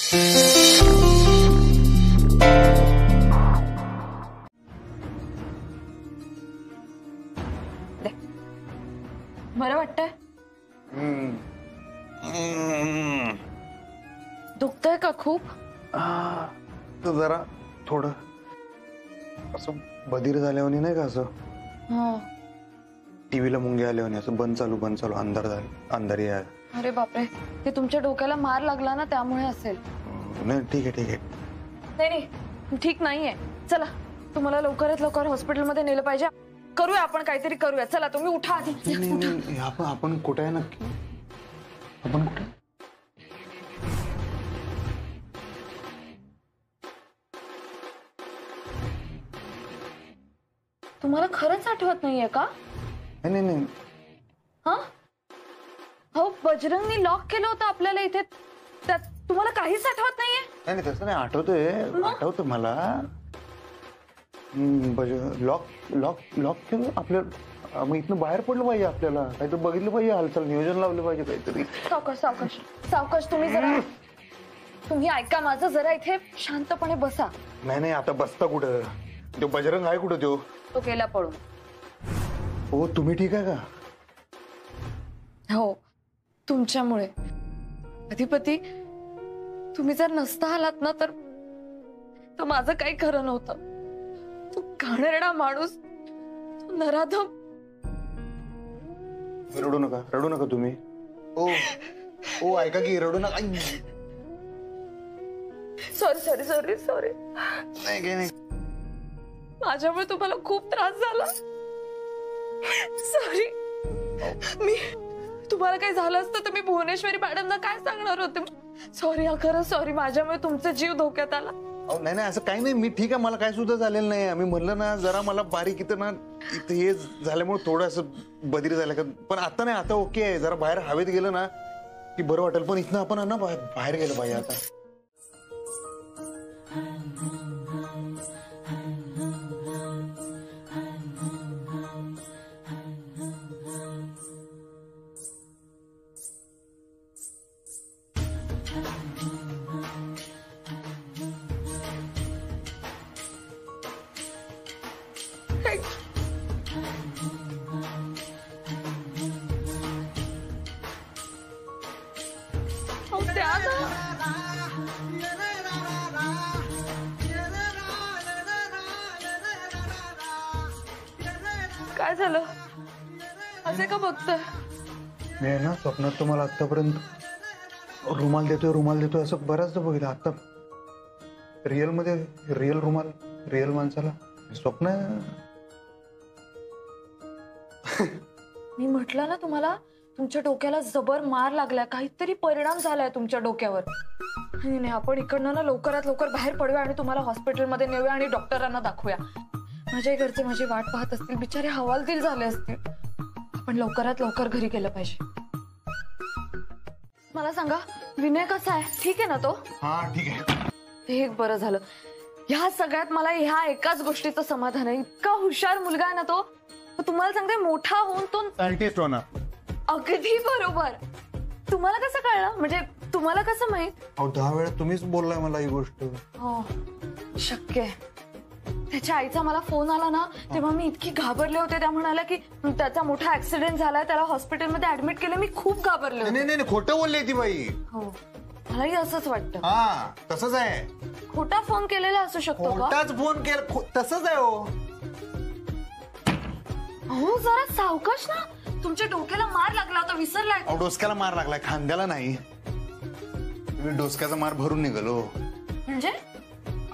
बरं वाटतंय? दुखतंय का खूप? तर जरा थोडं असं बधीर झाल्यावानी नाही का, असं टीव्हीला मुंगे आल्यावानी, असं बंद चालू अंधारी आहे. अरे बापरे, ते तुमच्या डोक्याला मार लागला ना त्यामुळे असेल. नाही ठीक आहे. नाही ठीक नाहीये. चला तुम्हाला लवकरात लवकर हॉस्पिटलमध्ये नेलं पाहिजे. करूया आपण काहीतरी करूया. चला तुम्ही उठा आधी. आपण कुठे आहे नक्की? आपण कुठे? तुम्हाला खरंच आठवत नाहीये का? नाही. हा हो, बजरंगनी लॉक केलं होतं आपल्याला इथे. त्यात तुम्हाला काहीच आठवत नाहीये? नाही तसं नाही, आठवतं मला. लॉक केलं आपल्याला. मग इथनं बाहेर पडलं पाहिजे, आपल्याला काहीतरी बघितलं पाहिजे, हालचाल नियोजन लावलं पाहिजे काहीतरी. सावकाश तुम्ही ऐका माझं. जरा इथे शांतपणे बसा. नाही आता बसता कुठं? तो बजरंग आहे कुठं? तो गेला पळून. हो, तुम्ही ठीक आहे का? हो, तुमच्यामुळे. अधिपती, तुम्ही जर नसता आलात ना तर माझं काही खरं नव्हतं. तो घाणेरडा माणूस, तो नराधम. रडू नका तुम्ही. ओ ऐका की, रडू नका. सॉरी. नाही. माझ्यामुळे तुम्हाला खूप त्रास झाला. सॉरी. मी तुम्हाला काही झालं असतं तर मी भुवनेश्वरी मॅडमना काय सांगणार होते. खरंच सॉरी. माझ्यामुळे तुमचा जीव धोक्यात आला. नाही असं काही नाही. मी ठीक आहे, मला काय सुद्धा झालेलं नाही. आम्ही म्हणलं ना, जरा मला बारीक इथं ना, इथं हे झाल्यामुळे थोडं असं बधीर झालं का. पण आता नाही, आता ओके आहे. जरा बाहेर हवेत गेलं ना की बरं वाटेल. पण इथनं आपण ना बाहेर गेलं पाहिजे आता. काय झालं? असे का बघतोय? मी ना स्वप्नात तुम्हाला आतापर्यंत रुमाल देतोय असं बऱ्याचदा बघितलं. आता रिअल रुमाल, रिअल माणसाला स्वप्न. मी म्हटलं ना तुम्हाला, तुमच्या डोक्याला जबर मार लागलाय. काहीतरी परिणाम झालाय तुमच्या डोक्यावर. नाही, आपण इकडनं ना लवकरात लवकर बाहेर पडूया आणि तुम्हाला हॉस्पिटलमध्ये नेऊया आणि डॉक्टरांना दाखवूया. माझ्या घरचे माझी वाट पाहत असतील, बिचारे हवालदिल झाले असतील. आपण लवकरात लवकर घरी गेलं पाहिजे. मला सांगा, विनय कसा आहे? ठीक आहे ना तो? हा ठीक आहे. ते एक बरं झालं. ह्या सगळ्यात मला ह्या एकाच गोष्टीचं समाधान आहे. इतका हुशार मुलगा आहे ना तो. तुम्हाला सांगते, मोठा होऊन तो सायंटिस्ट होणार. अगदी बरोबर. तुम्हाला कसं कळलं? म्हणजे तुम्हाला कसं माहित? 10 वेळा तुम्हीच बोललाय मला ही गोष्ट. हो, शक्य आहे. त्याच्या आईचा मला फोन आला ना, तेव्हा मी इतकी घाबरले होते. त्या म्हणाल्या की त्याचा मोठा ऍक्सिडेंट झालाय, त्याला हॉस्पिटलमध्ये ऍडमिट केलं. मी खूप घाबरले होते. नाही खोटं बोलली ती बाई. हो, मलाही असंच वाटतं. हा तसंच आहे. खोटा फोन केलेला असू शकतो का? खोटाच फोन केला, तसंच आहे. हो, जरा सावकाश ना. तुमच्या डोक्याला मार लागला होता, विसरलाय? डोसक्याला मार लागलाय, खांद्याला नाही. तुम्ही डोसक्याचा मार भरून निघालो. म्हणजे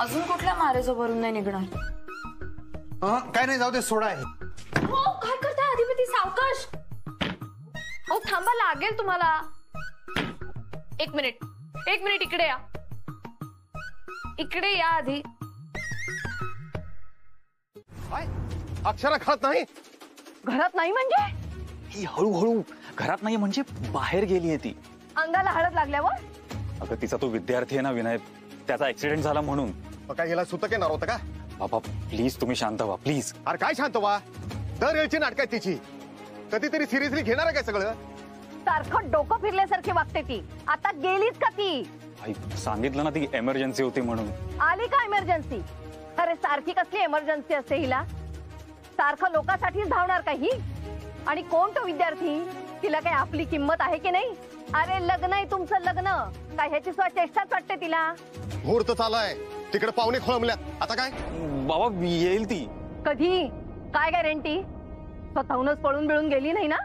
अजून कुठल्या मारेचं भरून नाही निघणार? काय नाही, जाऊ दे, सोडा आहे. हो, काय करताय अधिपती? सावकाश. हो, थांबा, लागेल तुम्हाला. एक मिनिट इकडे या. इकडे या आधी. अक्षरा खात नाही. घरात नाही म्हणजे? ही हळूहळू घरात नाही म्हणजे बाहेर गेलीये ती. अंगाला हळद लागल्यावर? अगं तिचा तो विद्यार्थी आहे ना विनय, त्याचा ऍक्सिडेंट झाला म्हणून. काय गेला सुतक येणार होतं का? बाबा प्लीज तुम्ही शांत व्हा प्लीज. अरे काय शांत व्हा? दरवेळची नाटक आहे तिची. कधीतरी सिरियसली घेणार आहे काय सगळं? सारखं डोकं फिरल्यासारखी वागते ती. आता गेलीच का ती? आई सांगितलं ना ती एमर्जन्सी होती म्हणून. आली का इमर्जन्सी? अरे सारखी कसली इमर्जन्सी असते हिला? सारखं लोकांसाठीच धावणार का ही? आणि कोण तो विद्यार्थी? तिला काय आपली किंमत आहे की नाही? अरे लग्न आहे तुमचं, लग्न काय ह्याची सुद्धा चेष्टाच वाटते तिला? मुहूर्त चालाय, तिकडे पाहुणे खोळंबल्यात, आता काय? बाबा येईल ती. कधी? काय गॅरंटी? स्वतःहूनच पळून बिळून गेली नाही ना?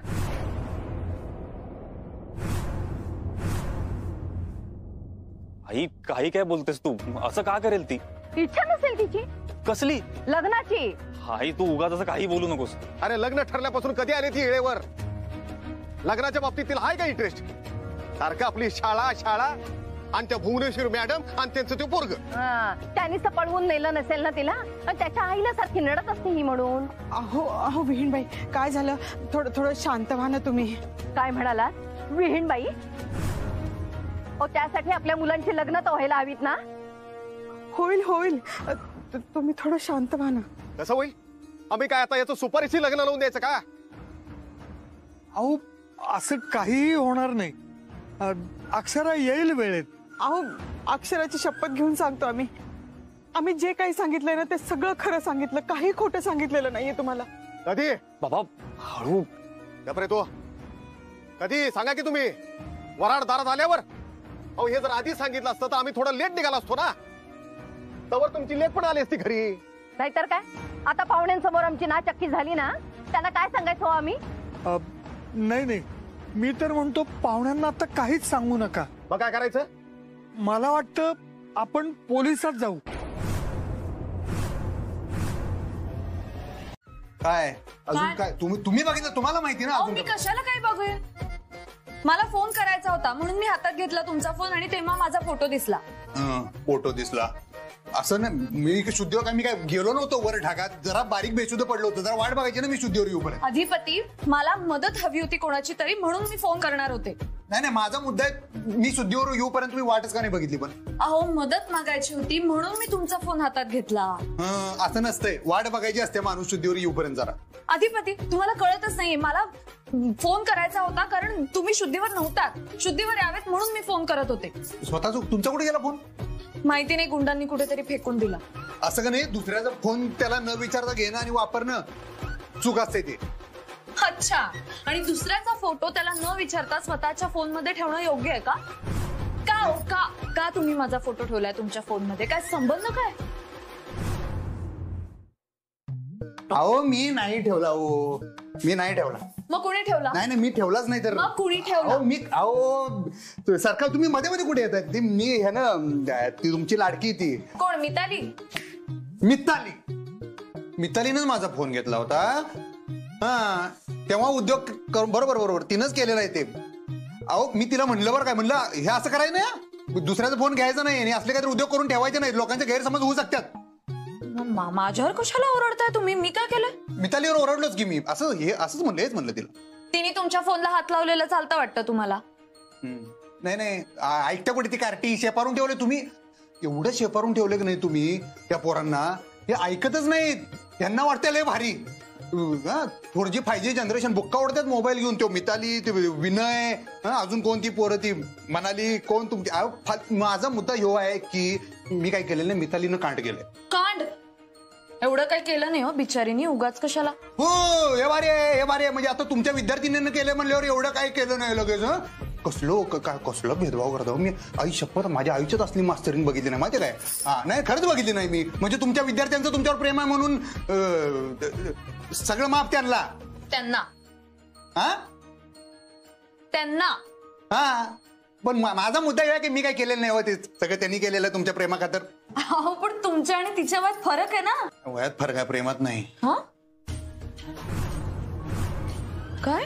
आई काही काय बोलतेस तू? असं का करेल ती? इच्छा नसेल तिची कसली? लग्नाची? आई तू उगाच असं काही बोलू नकोस. अरे लग्न ठरल्यापासून कधी आली ती वेळेवर? लग्नाच्या बाबतीत तिला आहे का इंटरेस्ट? सारखं आपली शाळा शाळा आणि त्या भुवनेश्वर मॅडम आणि त्यांचं ते पोरग. त्यांनीच तर पळवून नेलं नसेल ना तिला? आणि त्याच्या आईला सारखी नडत असते ही म्हणून. अहो अहो विहीणबाई, काय झालं? थोडं थोडं शांत व्हा ना तुम्ही. काय म्हणाला विहीणबाई? त्यासाठी आपल्या मुलांची लग्न तर व्हायला हवीत ना? होईल होईल, तुम्ही थोडं शांत व्हा ना. कसं होईल? आम्ही काय आता याचं सुपारीशी लग्न लावून द्यायचं का? अहो असं काहीही होणार नाही. अक्षरा येईल वेळेत. अहो अक्षराची शपथ घेऊन सांगतो आम्ही. आम्ही जे काही सांगितलंय ना ते सगळं खरं सांगितलं, काही खोटं सांगितलेलं नाहीये तुम्हाला. कधी? बाबा हळू. गप्रे तो कधी सांगा की तुम्ही वराड दारात आल्यावर? अहो हे जर आधी सांगितलं असतं तर आम्ही थोडं लेट निघाला असतो ना. तवर तुमची लेट पण आली असती घरी. नाहीतर काय? आता पाहुण्यांसमोर आमची नाचक्की झाली ना, त्यांना काय सांगायचं हो आम्ही? नाही नाही, मी तर म्हणतो पाहुण्यांना आता काहीच सांगू नका. मग काय करायचं? मला वाटतं आपण पोलिसात जाऊ. काय अजून काय? तुम्ही बघितलं, तुम्हाला माहिती ना. अहो मी कशाला काय बघूया? मला फोन करायचा होता म्हणून मी हातात घेतला तुमचा फोन आणि तेव्हा माझा फोटो दिसला. फोटो दिसला असं ना. मी शुद्धीवर काय, मी काय गेलो नव्हतो वर ढाकात. जरा बारीक बेशुद्ध पडलो होतो. जरा वाट बघायची ना मी शुद्धीवर येऊपर्यंत. अधिपती, मला मदत हवी होती कोणाची तरी, म्हणून मी फोन करणार होते. नाही नाही, माझा मुद्दा आहे, मी शुद्धीवर येऊपर्यंत तुम्ही वाटच का नाही बघितली? पण अहो मदत मागायची होती म्हणून मी तुमचा फोन हातात घेतला. असं नसतंय, वाट बघायची असते माणूस शुद्धीवर येऊपर्यंत. जरा अधिपती, तुम्हाला कळतच नाहीये. मला फोन करायचा होता कारण तुम्ही शुद्धीवर नव्हतात. शुद्धीवर यावेत म्हणून मी फोन करत होते. स्वतःच तुमचा कुठे गेला फोन? माहिती नाही, गुंडांनी कुठेतरी फेकून दिला. असं का नाही, दुसऱ्याचा फोन त्याला न विचारता घेणं आणि वापरणं चूक असते ते. अच्छा, आणि दुसऱ्याचा फोटो त्याला न विचारता स्वतःच्या फोन मध्ये ठेवणं योग्य आहे का? का तुम्ही माझा फोटो ठेवलाय तुमच्या फोन मध्ये? काय संबंध काय? अहो मी नाही ठेवला. हो मी नाही ठेवला. मग कुणी ठेवला? नाही नाही, मी ठेवलाच नाही. तर मग कुणी ठेवला? सरकार तुम्ही मध्ये मध्ये कुठे येतात? ती मी है ना, ती तुमची लाडकी ती कोण? मिताली? मितालीनंच माझा फोन घेतला होता. तेव्हा उद्योग बरोबर तिनंच केलेला आहे ते. अहो मी तिला म्हणलं बरं, काय म्हणलं, हे असं करायचं नाही, दुसऱ्याचा फोन घ्यायचा नाही आणि असले काहीतरी उद्योग करून ठेवायचे नाही, लोकांचे गैरसमज होऊ शकतात. माझ्यावर कशाला ओरडताय तुम्ही? मी काय केलं? मितालीवर ओरडलोच की मी. असंच म्हणलं, हेच म्हणलं तिला. तिने तुमच्या फोनला हात लावलेला चालतं वाटतं तुम्हाला? नाही ऐकता कुठे ती कार्टी शेपारून ठेवले तुम्ही. एवढं शेपारून ठेवले की नाही तुम्ही त्या पोरांना, हे ऐकतच नाहीत. यांना वाटतं लय भारी 4G 5G जनरेशन. बुक्का ओढतात मोबाईल घेऊन. तो मिताली, ते विनय, अजून कोणती पोरं ती मनाली, कोण तुमची. माझा मुद्दा ह्यो आहे की मी काय केलेलं नाही, मितालीनं कांड केलंय. कांड? एवढं काय केलं नाही हो बिचारीनी, उगाच कशाला. हो हे बारे म्हणजे आता तुमच्या विद्यार्थिनीनं केलं म्हणल्यावर एवढं काय केलं नाही लगेच. कसलं भेदभाव करतो मी. आई शपथ, माझ्या आयुष्यात असली मास्टरिंग बघितली नाही, माहिती काय? नाही खरंच बघितली नाही मी. म्हणजे तुमच्या विद्यार्थ्यांचं तुमच्यावर प्रेम आहे म्हणून सगळं माफ त्यांना. पण माझा मुद्दा आहे की मी काय केलेलं नाही. ते सगळं त्यांनी केलेलं तुमच्या प्रेमा खातर. अहो पण तुमच्या आणि तिच्या वयात फरक आहे ना. वयात फरक आहे, प्रेमात नाही. काय?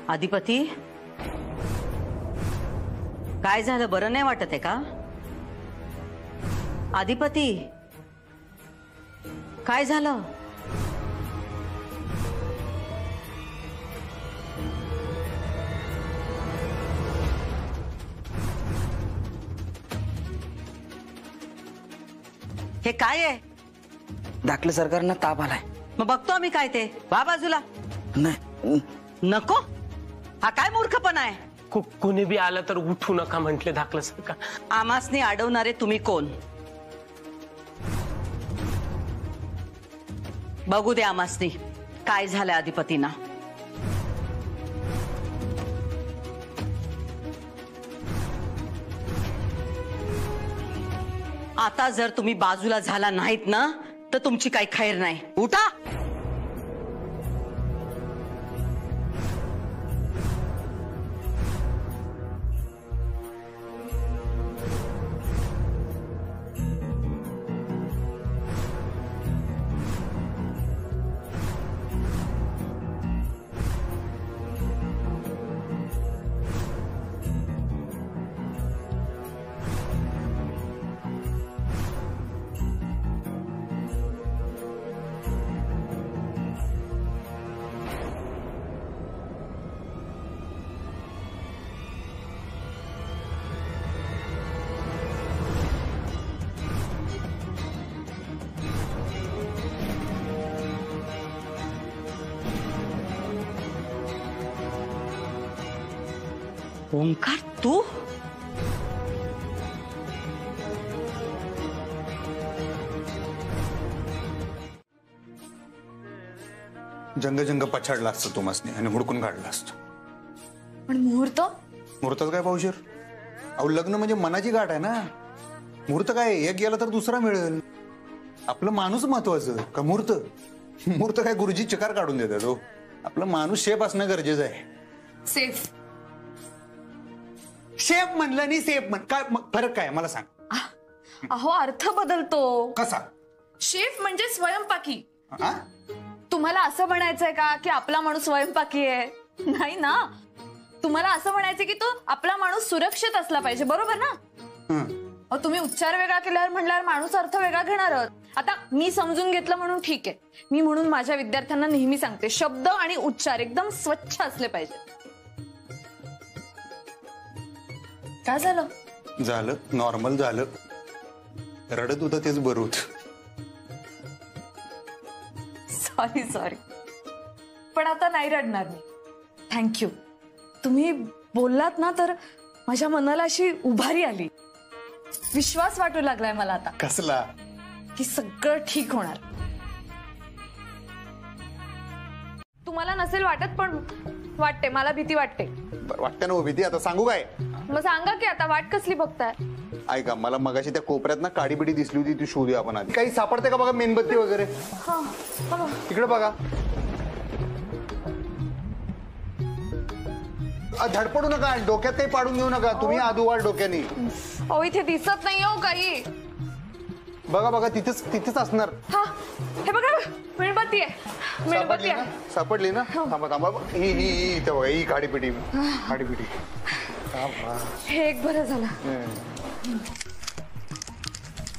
अधिपती, काय झालं? बरं नाही वाटत आहे का? अधिपती, काय झालं? हे काय आहे? दाखले सरकारनं ताप आलाय. मग बघतो आम्ही काय ते. वा बाजूला. नाही नको, हा काय मूर्खपणा आहे? कुणी बी आलं तर उठू नका म्हटले धाकलं सरकार. आमासनी अडवणारे तुम्ही कोण? बघू दे आमासनी काय झालं अधिपतींना. आता जर तुम्ही बाजूला झाला नाहीत ना तर तुमची काही खैर नाही. उठा. ओंकार, तू? जंग पछाडला असतं तुम्हाला आणि हुडकून काढलं असतं. पण मुहूर्त मुहूर्तच काय पाहुशेर? अहो लग्न म्हणजे मनाची गाठ आहे ना. मुहूर्त काय एक गेला तर दुसरा मिळेल. आपलं माणूस महत्वाचं का मुहूर्त? मुहूर्त काय गुरुजी चिकार काढून देतात. हो, आपलं माणूस शेप असणं गरजेचं आहे. सेफ. शेप म्हणलं आणि सेफ म्हण काय फरक काय मला सांग. अहो अर्थ बदलतो. कसा? शेफ म्हणजे स्वयंपाकी. हा? तुम्हाला असं म्हणायचंय का की आपला माणूस स्वयंपाकी आहे? नाही ना. तुम्हाला असं म्हणायचं की तो आपला माणूस सुरक्षित असला पाहिजे, बरोबर ना? तुम्ही उच्चार वेगळा केल्यावर म्हणल्यावर माणूस अर्थ वेगळा घेणार. आता मी समजून घेतलं म्हणून ठीक आहे. मी म्हणून माझ्या विद्यार्थ्यांना नेहमी सांगते शब्द आणि उच्चार एकदम स्वच्छ असले पाहिजे. काय झालं? झालं नॉर्मल झालं. रडत होतं तेच बरं होत. सॉरी पण आता नाही रडणार मी. थँक्यू. तुम्ही बोललात ना तर माझ्या मनाला अशी उभारी आली. विश्वास वाटू लागलाय मला आता. कसला? की सगळं ठीक होणार. तुम्हाला नसेल वाटत पण वाटते. मला भीती वाटते. वाटते ना भीती. आता सांगू काय? मग सांगा की आता वाट कसली बघताय? ऐका, मला मगाशी त्या कोपऱ्यात ना काडी बिडी दिसली होती, ती शोधूया आपण आधी. काही सापडते का बघा, मेणबत्ती वगैरे. तिकडे बघा. धडपडू नका, डोक्यात काही पाडून घेऊ नका. तुम्ही आदूवाल डोक्याने. अहो इथे दिसत नाही हो काही. बघा बघा, तिथेच असणार. हा हे बघा, मेणबत्ती आहे. मेणबत्ती आहे. सापडली ना? थांबा थांबा. ही इथे बघा, ही काडीपिटी. काडीपिटी. हे एक बरं झालं.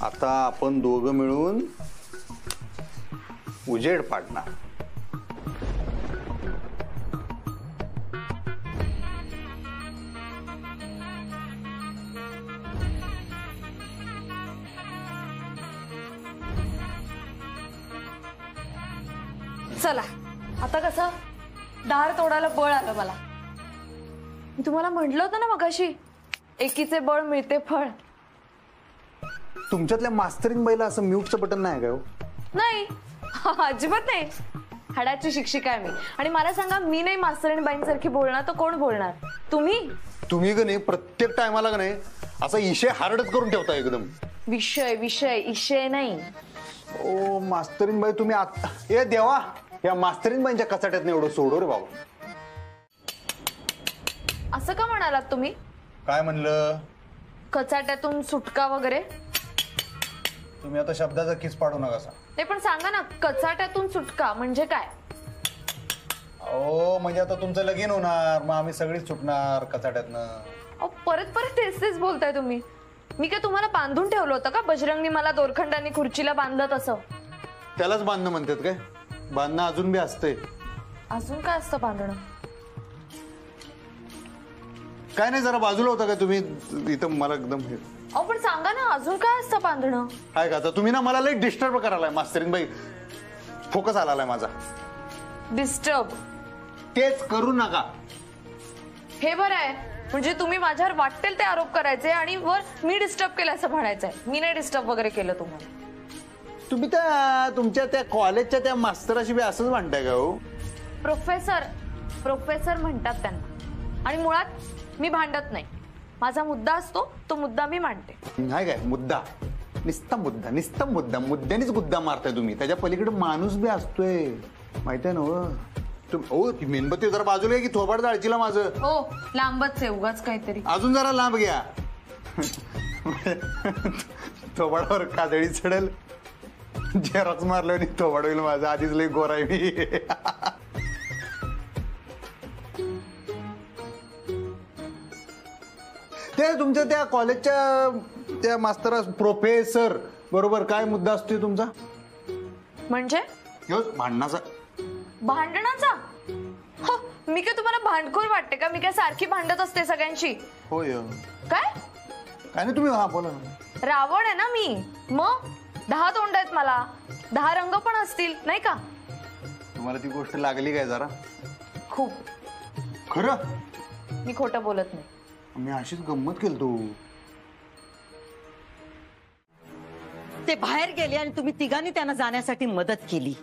आता आपण दोघं मिळून उजेड पाडणार. चला आता कसं दार तोडायला बळ आलं मला. मी तुम्हाला म्हटलं होतं ना मगाशी, एकीचे बळ मिळते फळ. तुमच्यातल्या मास्तरीन बाईला असं म्यूटचं बटन नाही का? नाही अजिबात नाही. हाडाची शिक्षिका आहे मी. आणि मला सांगा, मी नाही मास्तरीन बाईंसारखी बोलणार तर कोण बोलणार? तुम्ही का नाही प्रत्येक टायमाला का नाही असा इशय हार्डच करून ठेवता एकदम. विषय इशय नाही. ओ मास्तरीन बाई, तुम्ही ए देवा, या मास्तरीन बाईंच्या कचाट्यात एवढं सोडो रे बाबा. असं का म्हणालात तुम्ही? काय म्हणलं? कचाट्यातून सुटका वगैरे. तुम्ही आता शब्दाचा किस पाडू नका. ते पण सांगा ना, कचाट्यातून सुटका म्हणजे काय? ओ म्हणजे आता तुमचं लगीन होणार, मग आम्ही सगळीच सुटणार कचाट्यातनं. परत तेच बोलताय तुम्ही. मी काय तुम्हाला बांधून ठेवलं होतं का? बजरंगनी मला दोरखंडाने खुर्चीला बांधलं तसं. त्यालाच बांधणं म्हणतात काय? बांधणं अजून बी असते. अजून काय असतं बांधणं? काय नाही, जरा बाजूला होता का तुम्ही? इथं मला एकदम अहो पण सांगा ना, अजून काय असतं बांधणं? काय का आता तुम्ही ना मला लई डिस्टर्ब करायलाय मास्तरीन बाई. फोकस आलाय माझा. डिस्टर्ब तेच करू नका. हे बरं आहे, म्हणजे तुम्ही माझ्यावर वाटेल ते आरोप करायचे आणि वर मी डिस्टर्ब केलं असं म्हणायचंय. मी नाही डिस्टर्ब वगैरे केलं तुम्हाला. तुम्ही त्या तुमच्या त्या कॉलेजच्या त्या मास्तराशी बी असंच म्हणताय का हो? प्रोफेसर म्हणतात त्यांना. आणि मुळात मी भांडत नाही. माझा मुद्दा असतो, तो मुद्दा मी मांडते. नाही काय मुद्दा, नुसता मुद्दा मुद्द्यानेच गुद्दा मारताय तुम्ही. त्याच्या पलीकडे माणूस बी असतोय माहिती आहे ना. हो मेणबत्ती जरा बाजूला की थोबाड जाळचीला माझं. हो लांबच आहे, उगाच काहीतरी. अजून जरा लांब घ्या. थोबाडावर काजळी चढेल. झेरॉक्स मारलं आणि थोबाड होईल माझं. आधीच लई गोरा आहे मी. ते तुमच्या त्या कॉलेजच्या त्या मास्तर प्रोफेसर बरोबर काय मुद्दा असतोय तुमचा? म्हणजे भांडणाचा. भांडणाचा? मी काय तुम्हाला भांडखोर वाटते का? मी काय सारखी भांडत असते सगळ्यांशी? होय. काय नाही तुम्ही हा बोला ना. रावण आहे ना मी. मग 10 तोंड आहेत मला, 10 रंग पण असतील नाही का? तुम्हाला ती गोष्ट लागली काय जरा? खूप. खरं मी खोटं बोलत नाही. मी अशीच गंमत केलतो. ते बाहेर गेले आणि तुम्ही तिघांनी त्यांना जाण्यासाठी मदत केली.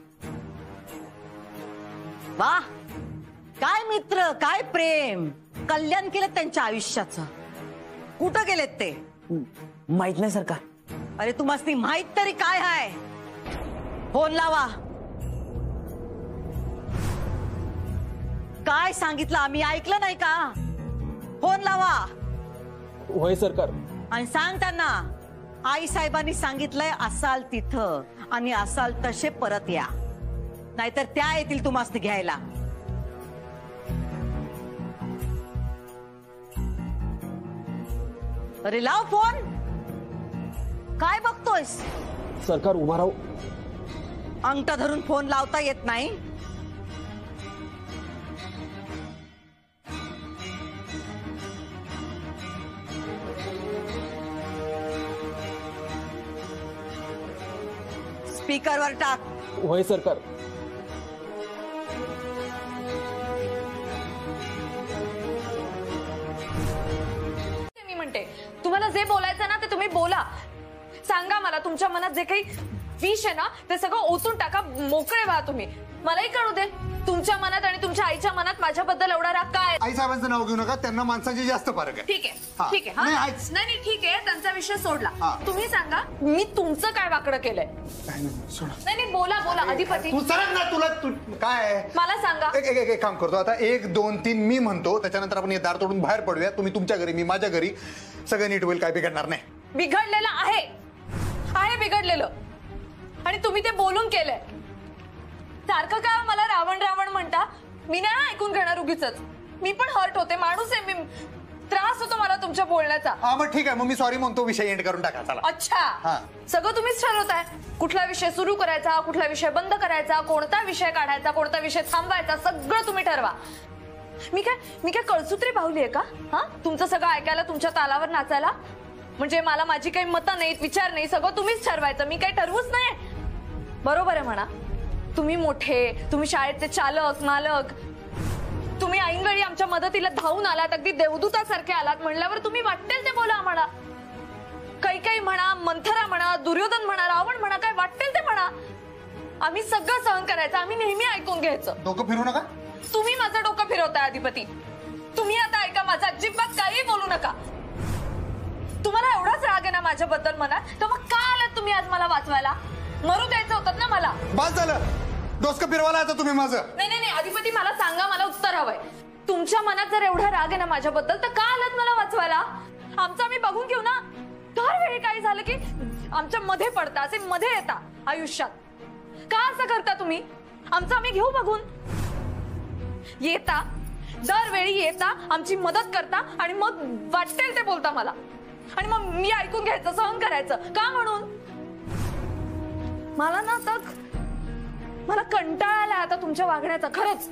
वा, काय मित्र, काय प्रेम. कल्याण केलं त्यांच्या आयुष्याचं. कुठं गेलेत ते? माहित नाही सरकार. अरे तुम्हाला माहित तरी काय आहे? फोन लावा. काय सांगितलं आम्ही ऐकलं नाही का? फोन लावा. होय सरकार. आणि सांग त्यांना आई साहेबांनी सांगितलंय असाल तिथं आणि असाल तसे परत या, नाहीतर त्या येतील तुम्हाला घ्यायला. अरे लाव फोन. काय बघतोयस? सरकार उभा राहू. अंगठा धरून फोन लावता येत नाही? स्पीकरवर टाक. होय सरकार. मी म्हणते तुम्हाला जे बोलायचं ना ते तुम्ही बोला. सांगा मला तुमच्या मनात जे काही विष आहे ना ते सगळं ओतून टाका. मोकळे व्हा तुम्ही. मलाही कळू दे तुमच्या मनात आणि तुमच्या आईच्या मनात माझ्याबद्दल एवढा राग काय. आई साहेबांचं नाव घेऊ नका. त्यांना माणसाची जास्त फरक आहे. ठीक आहे ठीक आहे. नाही ठीक आहे. त्यांचा विषय सोडला. तुम्ही सांगा मी तुमचं काय वाकडं केलंय? नाही बोला अधिपती. तू सरक ना. तुला काय मला सांगा. एक काम करतो आता. 1 2 3 मी म्हणतो, त्याच्यानंतर आपण हे दार तोडून बाहेर पडूया. तुम्ही तुमच्या घरी, मी माझ्या घरी. सगळं नीट होईल. काय बिघडणार नाही. बिघडलेलं आहे बिघडलेलं. आणि तुम्ही ते बोलून केलंय. सारखं काय मला रावण रावण म्हणता? मी नाही ऐकून घेणार उगीच. मी पण हर्ट होते. माणूस आहे मी. त्रास होतो मला तुमच्या बोलण्याचा. मग ठीक आहे. मग मी सॉरी म्हणतो. विषय एंड करून टाका. चला. अच्छा. सगळं तुम्हीच ठरवताय. कुठला विषय सुरू करायचा, कुठला विषय बंद करायचा, कोणता विषय काढायचा, कोणता विषय थांबवायचा, सगळं तुम्ही ठरवा. मी काय कळसूत्री बाहुली आहे का? तुमचं सगळं ऐकायला, तुमच्या तालावर नाचायला? म्हणजे मला माझी काही मतं नाहीत, विचार नाही, सगळं तुम्हीच ठरवायचं. मी काही ठरवूच नाही. बरोबर आहे म्हणा. तुम्ही मोठे, तुम्ही शाळेचे चालक मालक, तुम्ही ऐनवेळी आमच्या मदतीला धावून आलात, अगदी देवदूतासारखे आलात. म्हणल्यावर तुम्ही वाटेल ते बोला आम्हाला. काही म्हणा, मंथरा म्हणा, दुर्योधन म्हणा, रावण म्हणा, काय वाटेल ते म्हणा. आम्ही सगळं सहन करायचं. आम्ही नेहमी ऐकून घ्यायचं. डोकं फिरू नका. तुम्ही माझं डोकं फिरवताय अधिपती. तुम्ही आता ऐका माझं. अजिबात काही बोलू नका. तुम्हाला एवढाच राग आहे ना माझ्याबद्दल मनात, तर मग का आलात तुम्ही आज मला वाचवायला? मरू द्यायचं होतं ना मला. बस झालं. डोसकं फिरवायला आता तुम्ही माझं. नाही अधिपती मला सांगा. मला उत्तर हवंय. तुमच्या मनात जर एवढा राग आहे ना माझ्याबद्दल, तर का आलात मला वाचवायला? आमचं आम्ही बघून घेऊ ना. दर वेळी काही झालं की आमच्या मध्ये पडता, असे मध्ये येता आयुष्यात. का असं करता तुम्ही? आमचं आम्ही घेऊ बघून. येता, दरवेळी येता, आमची मदत करता आणि मग वाटेल ते बोलता मला. आणि मग मी ऐकून घ्यायचं, सहन करायचं. का म्हणून? मला ना तर मला कंटाळा आला आता तुमच्या वागण्याचा. खरंच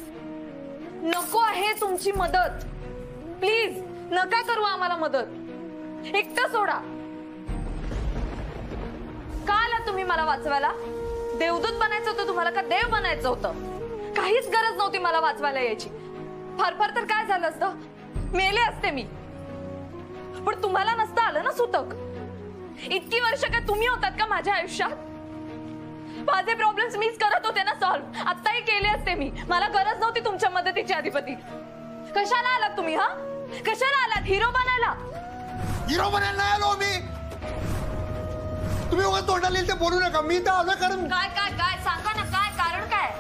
नको आहे तुमची मदत. प्लीज नका करू आम्हाला मदत. एकटं सोडा. का आला तुम्ही मला वाचवायला? देवदूत बनायचं होतं तुम्हाला का देव बनायचं होतं? काहीच गरज नव्हती मला वाचवायला यायची. फार तर काय झालं असतं, मेले असते मी. पण तुम्हाला नसतं आलं ना सुतक. इतकी वर्ष काय तुम्ही होतात का माझ्या आयुष्यात? माझे प्रॉब्लेम्स मीच करत होते ना सॉल्व्ह. आत्ताही केले असते मी. मला गरज नव्हती तुमच्या मदतीची अधिपती. कशाला आलात तुम्ही? हा, कशाला आलात? हिरो बनायला? हिरो बनायला नाही आलो मी. तुम्ही उगाच तोंडाला येईल ते बोलू नका. मी तर आलो कारण काय काय काय सांगा ना, काय कारण काय?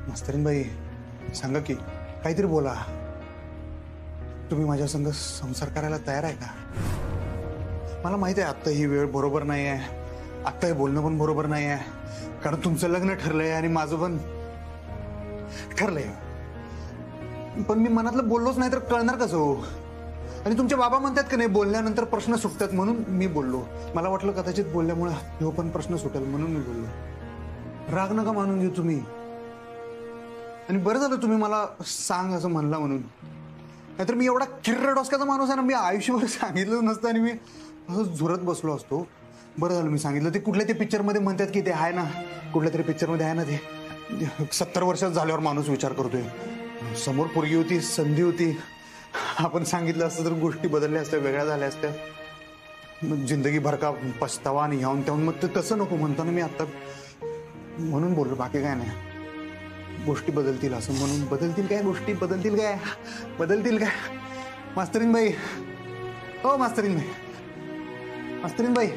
मास्तरीनबाई सांगा की, काहीतरी बोला. तुम्ही माझ्या संग संसार करायला तयार आहे का? मला माहिती आहे आत्ता ही वेळ बरोबर नाही आहे, आत्ता हे बोलणं पण बरोबर नाही आहे, कारण तुमचं लग्न ठरलंय आणि माझं पण ठरलंय. पण मी मनातलं बोललोच नाही तर कळणार कसं हो? आणि तुमचे बाबा म्हणतात का नाही बोलल्यानंतर प्रश्न सुटतात, म्हणून मी बोललो. मला वाटलं कदाचित बोलल्यामुळे हो पण प्रश्न सुटेल म्हणून मी बोललो. राग नका मानून घेऊ तुम्ही. आणि बरं झालं तुम्ही मला सांग असं म्हणला म्हणून. नाहीतर मी एवढा किर्र डोसक्याचा माणूस आहे ना, मी आयुष्यभर सांगितलं नसतं आणि मी असं झुरत बसलो असतो. बरं झालं मी सांगितलं. ते कुठल्या ते पिक्चरमध्ये म्हणतात की ते आहे ना, कुठल्या तरी पिक्चरमध्ये आहे ना, ते 70 वर्षात झाल्यावर माणूस विचार करतोय. समोर पोरगी होती, संधी होती, आपण सांगितलं असतं तर गोष्टी बदलल्या असत्या, वेगळ्या झाल्या असत्या. जिंदगी भर का पछतावा आणि ह्याहून त्याहून. मग ते तसं नको म्हणतो ना मी आता, म्हणून बोललो, बाकी काय नाही. गोष्टी बदलतील असं म्हणून. बदलतील काय गोष्टी? बदलतील काय? बदलतील काय? मास्तरीनबाई, हो मास्तरीनबाई, मास्तरीनबाई,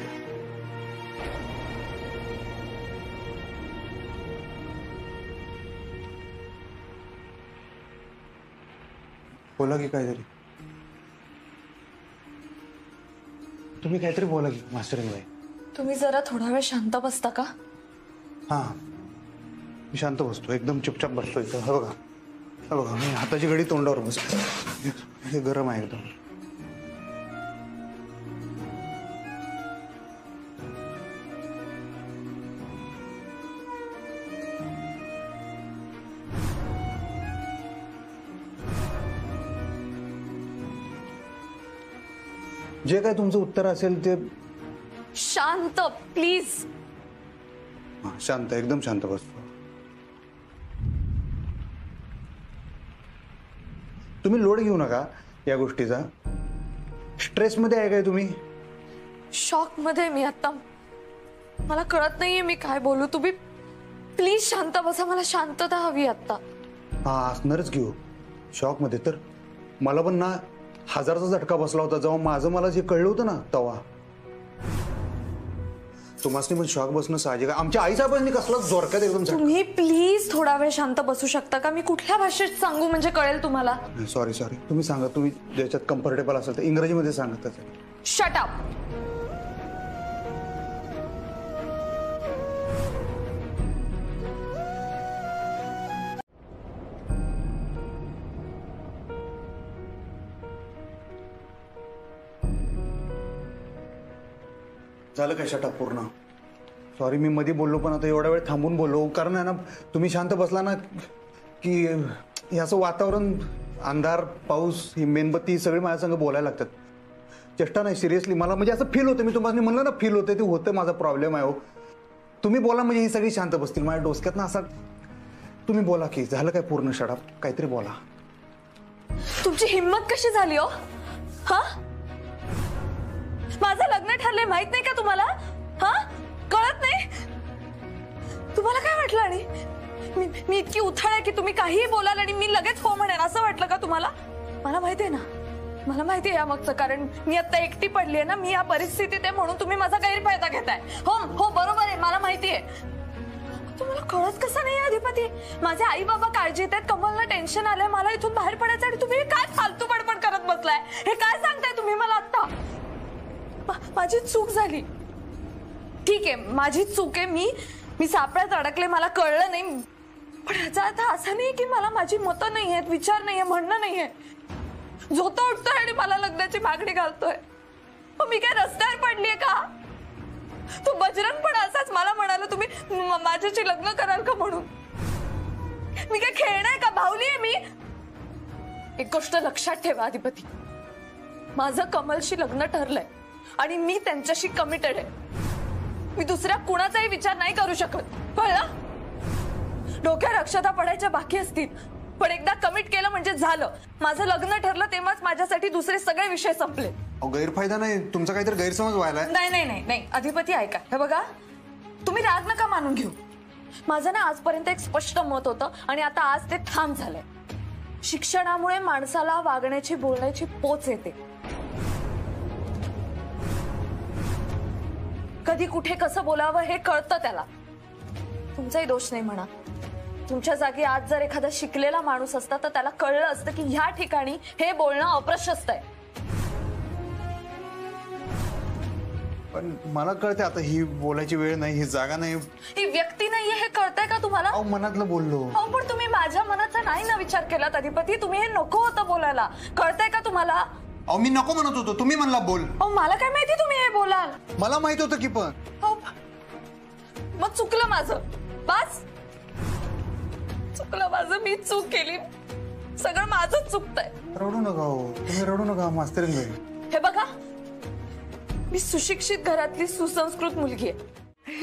बोला की काहीतरी. तुम्ही काहीतरी बोला की मास्तरीनबाई. तुम्ही जरा थोडा वेळ शांत बसता का? हा, मी शांत बसतो, एकदम चुपचाप बसतो इथं. हा बघा, हा बघा, मी हाताची घडी तोंडावर बसतो. हे गरम आहे एकदम. जे काय तुमचं उत्तर असेल ते. शांत प्लीज. शांत, एकदम शांत बसतो. तुम्ही लोड घेऊ नका या गोष्टीचा. स्ट्रेस मध्ये आहे काय तुम्ही? शॉक मध्ये मी आता. मला कळत नाहीये मी काय बोलू. तुम्ही प्लीज शांत बसा. मला शांतता हवी आता. हा, असणारच घेऊ. शॉक मध्ये तर मला पण ना 1000चा झटका बसला होता जेव्हा मला जे कळलं होतं ना तेव्हा. तुम्हाला पण शॉक बसणं साहजिक आहे. आमच्या आईसाहेबांनी कसला जोरकात एकदम. तुम्ही प्लीज थोडा वेळ शांत बसू शकता का? मी कुठल्या भाषेत सांगू म्हणजे कळेल तुम्हाला? सॉरी तुम्ही सांगा. तुम्ही ज्याच्यात कम्फर्टेबल असेल तर इंग्रजीमध्ये सांगा. Shut up. झालं काय शट अप पूर्ण? सॉरी मी मध्ये बोललो, पण आता एवढा वेळ थांबून बोललो कारण आहे ना, तुम्ही शांत बसला ना की याचं वातावरण, अंधार, पाऊस, ही मेणबत्ती सगळे माझ्या संग बोलायला लागतात. चेष्टा नाही, सिरियसली. मला म्हणजे असं फील होतं. मी तुम्हाला म्हणलं ना फील होतं, ते होतं. माझा प्रॉब्लेम आहे हो. तुम्ही बोला म्हणजे ही सगळी शांत बसतील. माझ्या डोसक्यात ना असा. तुम्ही बोला की झालं काय पूर्ण? शट अप, काहीतरी बोला. तुमची हिम्मत कशी झाली हो? हा, माझं लग्न ठरलंय माहित नाही का तुम्हाला? हा, कळत नाही तुम्हाला? काय वाटलं? आणि मी इतकी उथळ आहे की तुम्ही काहीही बोलाल आणि मी लगेच हो म्हणेन असं वाटलं का तुम्हाला? मला माहिती आहे ना, मला माहिती आहे यामागचं कारण. मी आता एकटी पडली आहे ना, मी या परिस्थितीत आहे म्हणून तुम्ही माझा गैरफायदा घेताय. हो हो बरोबर आहे, मला माहिती आहे. तुम्हाला कळत कसं नाही अधिपती? माझे आई बाबा काळजीत आहेत, कमलला टेन्शन आलंय, मला इथून बाहेर पडायचं आणि तुम्ही काय फालतू बडबड करत बसलाय? हे काय सांगताय तुम्ही मला आता? माझी चूक झाली, ठीक आहे, माझी चूक आहे. मी सापळ्यात अडकले, मला कळलं नाही. पण ह्याचा अर्थ असा नाही की मला माझी मतं नाही आहेत, विचार नाहीये, म्हणणं नाहीये. झोता उठतोय आणि मला लग्नाची मागणी घालतोय. मी काय रस्त्यावर पडलीये का? तो बजरंग पण असाच मला म्हणाला तुम्ही माझ्याशी लग्न कराल का म्हणून. मी काय खेळणं आहे का? भावली आहे मी. एक गोष्ट लक्षात ठेवा अधिपती, माझं कमलशी लग्न ठरलंय आणि मी त्यांच्याशी कमिटेड आहे. मी दुसऱ्या कुणाचाही विचार नाही करू शकत, कळलं? डोक्यात अक्षता पडायच्या बाकी असतील, पण एकदा कमिट केलं म्हणजे झालं. माझं लग्न ठरलं तेव्हाच माझ्यासाठी दुसरे सगळे विषय संपले. गैरफायदा नाही, तुमचा काहीतरी गैरसमज व्हायला. नाही नाही नाही नाही अधिपती ऐका, हे बघा, तुम्ही राग नका मानून घेऊ. माझं ना आजपर्यंत एक स्पष्ट मत होतं आणि आता आज ते ठाम झालंय. शिक्षणामुळे माणसाला वागण्याची बोलण्याची पोच येते. कधी कुठे कसं बोलावं हे कळतं त्याला. तुमचाही दोष नाही म्हणा. तुमच्या जागी आज जर एखादा शिकलेला माणूस असता तर त्याला कळलं असतं की ह्या ठिकाणी हे बोलणं अप्रशस्त आहे. पण मला कळते आता ही बोलायची वेळ नाही, ही जागा नाही, ही व्यक्ती नाहीये हे कळतंय का तुम्हाला? अहो मनातलं बोललो. हो पण तुम्ही माझ्या मनाचा नाही ना विचार केलात अधिपती. तुम्ही हे नको होतं बोलायला, कळतंय का तुम्हाला? अहो मी नको म्हणत होतो, तुम्ही म्हणला बोल. अहो मला काय माहिती तुम्ही हे बोलाल. मला माहित होतं की पण. हो मग चुकलं माझं. बस चुकलं माझं, मी चूक केली, सगळं माझं चुकतंय. रडू नका हो, तुम्ही रडू नका मास्तरीन बाई. हे बघा, मी सुशिक्षित घरातली सुसंस्कृत मुलगी आहे.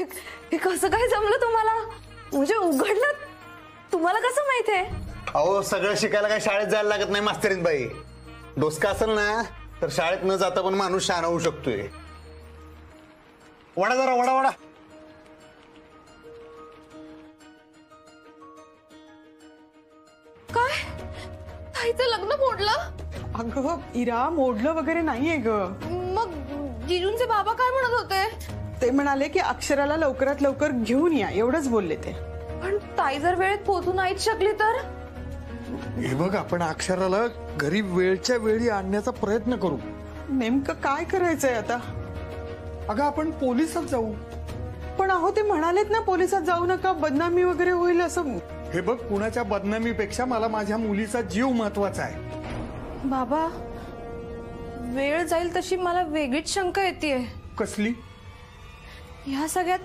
हे कसं काय जमलं तुम्हाला? म्हणजे उघडलं तुम्हाला कसं माहितीये? अहो सगळं शिकायला काय शाळेत जायला लागत नाही मास्तरीन बाई. डोसका असेल ना तर शाळेत न जाता पण माणूस शहाणा होऊ शकतोय. वडा जरा वडा वडा. काय ताईचं लग्न मोडलं? अगं इरा, मोडलं वगैरे नाहीये ग. मग जिजूंचे बाबा काय म्हणत होते? ते म्हणाले की अक्षराला लवकरात लवकर घेऊन या, एवढंच बोलले ते. पण ताई जर वेळेत पोहोचू नाहीच शकली तर? हे बघ, आपण अक्षराला घरी वेळच्या वेळी आणण्याचा प्रयत्न करू. नेमकं काय करायचंय आता? अगं आपण पोलिसात जाऊ. पण अहो ते म्हणालेत ना पोलिसात जाऊ नका, बदनामी वगैरे होईल असं. हे बघ, कुणाच्या बदनामीपेक्षा मला माझ्या मुलीचा जीव महत्वाचा आहे. बाबा वेळ जाईल तशी मला वेगळीच शंका येतेय. कसली? ह्या सगळ्यात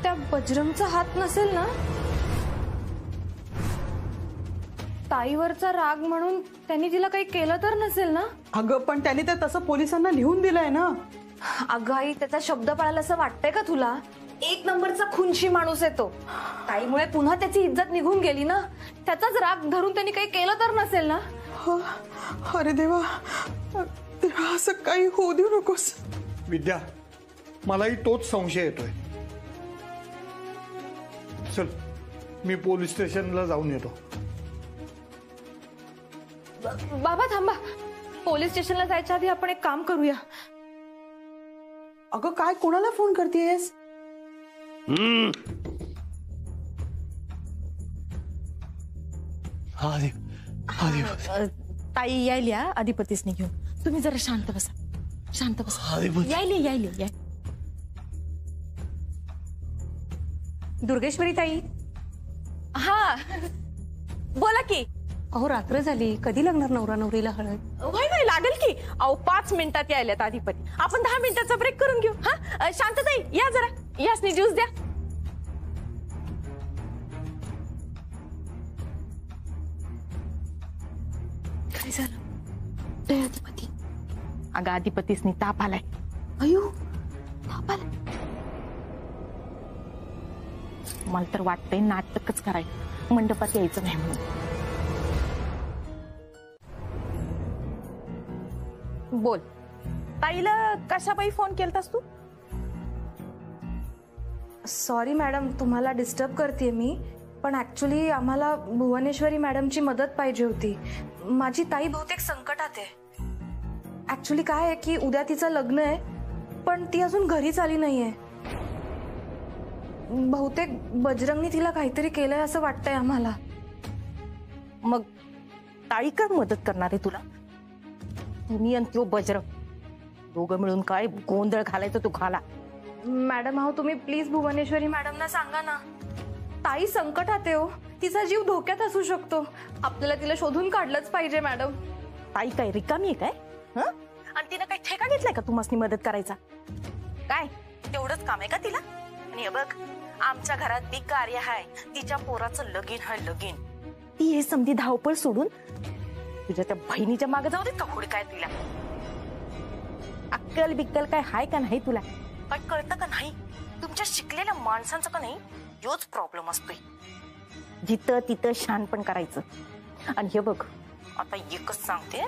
त्या बजरंगचा हात नसेल ना? ताईवरचा राग म्हणून त्यांनी तिला काही केलं तर नसेल ना? अगं पण त्यांनी तर तसं पोलिसांना लिहून दिलंय ना. अगं आई, त्याचा शब्द पाळायला असं वाटतंय का तुला? एक नंबरचा खुनशी माणूस आहे तो. ताईमुळे पुन्हा त्याची इज्जत निघून गेली ना. त्याचाच राग धरून त्यांनी काही केलं तर नसेल ना? अरे देवा, असं काही होऊ देऊ नकोस. विद्या, मलाही तोच संशय येतोय. चल, मी पोलीस स्टेशनला जाऊन येतो. बाबा थांबा, पोलीस स्टेशनला जायच्या आधी आपण एक काम करूया. अगं काय, कोणाला फोन करतेस? ताई यायल्या अधिपतीसनी घेऊन. तुम्ही जरा शांत बसा, शांत बसा. यायले. दुर्गेश्वरी ताई, हा बोला की. अहो रात्र झाली, कधी लागणार नवरा नवरीला हळद? नाही लागेल की. अहो 5 मिनिटात यायल्यात अधिपती. आपण 10 मिनिटाचा ब्रेक करून घेऊ. हा शांतताई या जरा, यासनी ज्यूस द्या. काय झालं? अधिपती. अगं अधिपतीसनी ताप आलाय. अयो, ताप आलाय? मला तर वाटतंय नाटकच करायचं, मंडपात यायचं नाही म्हणून. बोल, ताईला कशाबाई फोन केलतास तू? सॉरी मॅडम, तुम्हाला डिस्टर्ब करते मी, पण ऍक्च्युली आम्हाला भुवनेश्वरी मॅडमची मदत पाहिजे होती. माझी ताई बहुतेक संकटात आहे. ऍक्च्युली काय आहे की उद्या तिचं लग्न आहे, पण ती अजून घरीच आली नाहीये. बहुतेक बजरंगनी तिला काहीतरी केलंय असं वाटतंय आम्हाला. मग ताई का मदत करणार आहे तुला? तुम्ही आणि तो बजरंग दोघं मिळून काय गोंधळ घालायचं तू घाला. मॅडम अहो तुम्ही प्लीज भुवनेश्वरी मॅडमना सांगा ना. ताई संकटात आहे हो, तिचा जीव धोक्यात असू शकतो. आपल्याला तिला शोधून काढलंच पाहिजे मॅडम. ताई काय रिकामी आहे काय? आणि तिने काही ठेका घेतलाय का तुम्हाला मदत करायचा? काय तेवढंच काम आहे का तिला? आणि बघ, आमच्या घरात बी कार्य आहे, तिच्या पोराचं लगीन आहे लगीन. ती हे समधी धावपळ सोडून तुझ्या त्या बहिणीच्या मागे जाऊ देत का हुडकाय तिला? अक्कल बिक्कल काय हाय का नाही तुला? काय कळतं का नाही? तुमच्या शिकलेल्या माणसांचा का नाही योच प्रॉब्लेम असतोय. जिथं तिथं शहाणपण करायचं. आणि हे बघ, आता एकच सांगते,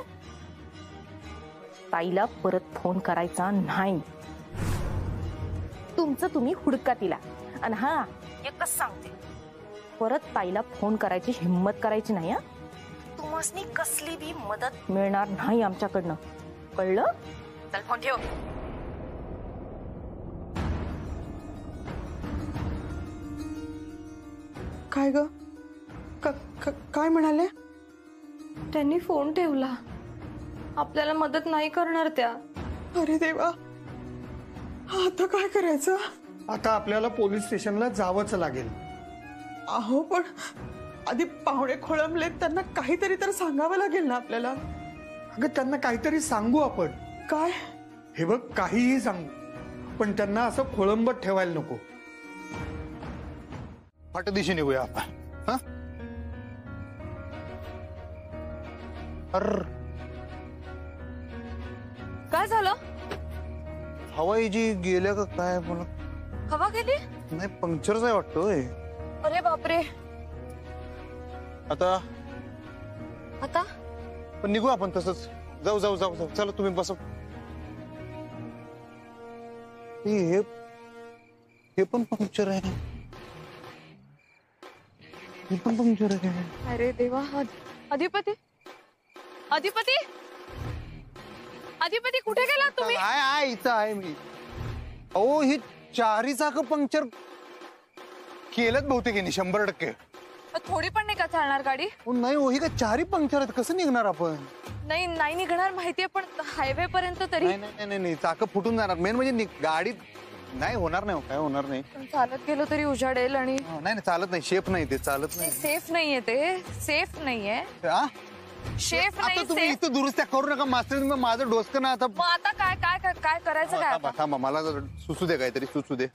ताईला परत फोन करायचा नाही. तुमचं तुम्ही हुडका तिला. आणि हा एकच सांगते, परत ताईला फोन करायची हिम्मत करायची नाही. हा, तुम्हासनी कसली बी मदत मिळणार नाही आमच्याकडनं, कळलं? चल फोन ठेव. काय ग? काय म्हणाले? त्यांनी फोन ठेवला. आपल्याला मदत नाही करणार त्या. अरे देवा, आता काय करायचं? आता आपल्याला पोलीस स्टेशनला जावंच लागेल. अहो पण आधी पाहुणे खोळंबलेत, त्यांना काहीतरी तर सांगावं लागेल ना आपल्याला. अगं त्यांना काहीतरी सांगू आपण. काय? हे बघ, काहीही सांगू, पण त्यांना असं खोळंबत ठेवायला नको. फाट दिशे निघूया आपण. हा, काय झालं? हवाई जी गेल्या का काय? मला हवा गेली? नाही, पंक्चरच आहे वाटतोय. अरे बापरे. आता आता पण निघू आपण तसंच. जाऊ जाऊ जाऊ जाऊ. चला तुम्ही बस. हे पण पंक्चर आहे. हे पण पंक्चर आहे. अरे देवा. अधिपती, अधिपती, अधिपती कुठे गेला तुम्ही? आहे इथं आहे मी. अहो, ही चारी चाकं पंक्चर केलंच बहुतेक 100%. थोडी पण नाही का चालणार गाडी? नाही हो, ही का चारी पंक्चर आहेत, कसं निघणार आपण? नाही नाही निघणार माहितीये, पण हायवे पर्यंत तरी. नाही नाही नाही नाही, चाकं फुटून जाणार. मेन म्हणजे गाडी नाही होणार नाही. काय होणार नाही. चालत गेलो तरी उजाडेल. आणि नाही नाही, चालत नाही. शेफ नाही ते, चालत नाही. सेफ नाहीये ते. सेफ नाहीये. शेफ आता नाही. तुम्ही इथं दुरुस्त्या करू नका मास्तर. माझं डोसकं ना आता. मग आता काय काय काय करायचं? काय आता? थांबा, मला सुचू दे, काहीतरी सुचू दे.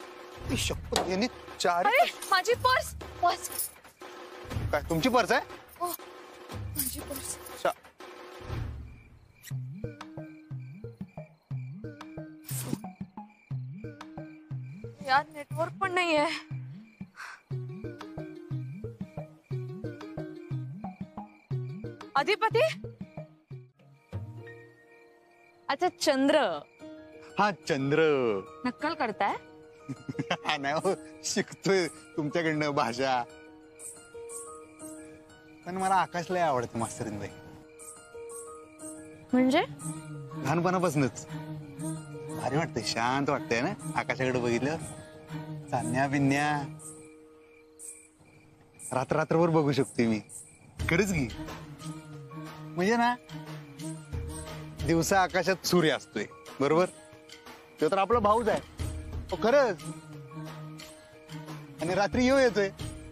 शपथ, यांनी चारी. अरे माझी पर्स. पर्स काय तुमची पर्स आहे? माझी पर्स. यार नेटवर्क पण नाहीये. अधिपती. अच्छा चंद्र. हा चंद्र. नक्कल करताय? नाही हो, शिकतोय तुमच्याकडनं भाषा. पण मला आकाश लय आवडतं मास्तरीनबाई. म्हणजे लहानपणापासूनच भारी वाटतंय, शांत वाटतंय ना आकाशाकडे बघितलं. चांदण्या बिन्या रात्रभर बघू शकते मी. खरंच की. म्हणजे ना, दिवसा आकाशात सूर्य असतोय बरोबर, तो तर आपला भाऊच आहे. खरंच. आणि रात्री येतोय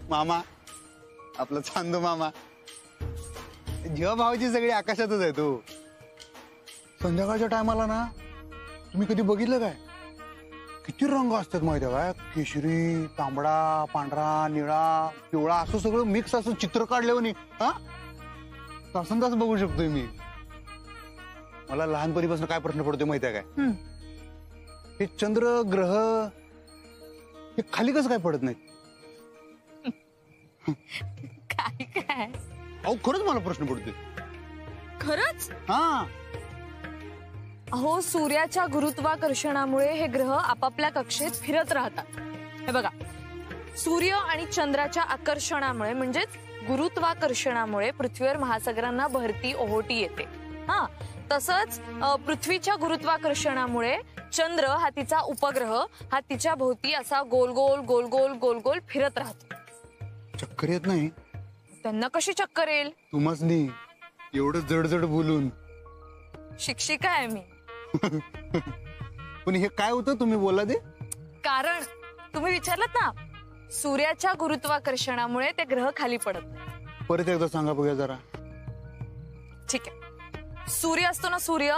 मामा, आपला चांदू मामा. जेव्हा भाऊची सगळी आकाशातच आहे. तो संध्याकाळच्या टायमाला ना, तुम्ही कधी बघितलं काय, किती रंग असतात माहिती काय? केशरी, तांबडा, पांढरा, निळा, पिवळा, असं सगळं मिक्स असं चित्र काढलं नाही. हा, तासन तास बघू शकतोय मी. मला लहानपणीपासून काय प्रश्न पडतोय माहितीये काय? हे चंद्र ग्रह हे खाली कसं काय पडत नाही? काय काय? अहो खरंच मला प्रश्न पडतोय. खरंच? हा. अहो, सूर्याच्या गुरुत्वाकर्षणामुळे हे ग्रह आपापल्या कक्षेत फिरत राहतात. हे बघा, सूर्य आणि चंद्राच्या आकर्षणामुळे म्हणजेच गुरुत्वाकर्षणामुळे पृथ्वीवर महासागरांना भरती ओहोटी येते. हा, तसंच पृथ्वीच्या गुरुत्वाकर्षणामुळे चंद्र हा तिचा उपग्रह हा तिच्या भोवती असा गोल गोल गोल गोल गोल गोल फिरत राहतो. चक्कर येत नाही त्यांना? कशी चक्कर येईल? तुम्हाच नाही एवढं जड बोलून. शिक्षिका आहे मी. पण हे काय होतं तुम्ही बोला ते? कारण तुम्ही विचारलं ना, सूर्याच्या गुरुत्वाकर्षणामुळे ते ग्रह खाली पडत नाही. परत एकदा सांगा बघूया जरा. ठीक आहे. सूर्य असतो ना, सूर्य,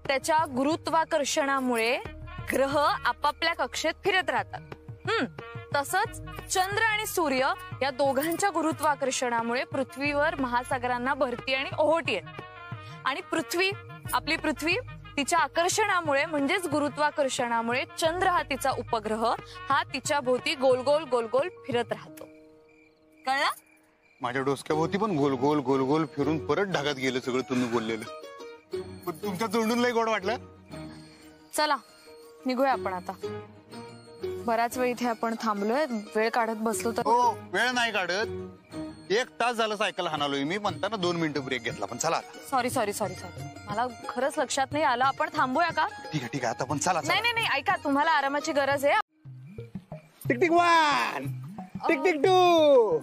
त्याच्या गुरुत्वाकर्षणामुळे ग्रह आपापल्या कक्षेत फिरत राहतात. तसंच चंद्र आणि सूर्य या दोघांच्या गुरुत्वाकर्षणामुळे पृथ्वीवर महासागरांना भरती आणि ओहोटी येते. आणि आपली पृथ्वी तिच्या आकर्षणामुळे म्हणजेच गुरुत्वाकर्षणामुळे चंद्र हा तिचा उपग्रह हा तिच्या भोवती गोल गोल गोल गोल फिरत राहतो. कळलं? माझ्या डोसक्याभोवती पण गोल गोल गोल गोल फिरून परत ढगात गेलं सगळं तुम्ही बोललेलं. पण तुमच्या तोंडून लय गोड वाटलं. चला निघूया आपण आता. बराच वेळ इथे आपण थांबलोय, वेळ काढत बसलो तर. हो, वेळ नाही काढत. 1 तास झालं सायकल हाणालोय मी, म्हणताना 2 मिनिटं ब्रेक घेतला. पण चला आता. सॉरी मला खरंच लक्षात नाही आलं. आपण थांबूया का? ठीक आहे आता पण चला. नाही ऐका, तुम्हाला आरामाची गरज आहे. Tick tick 1 tick tick 2.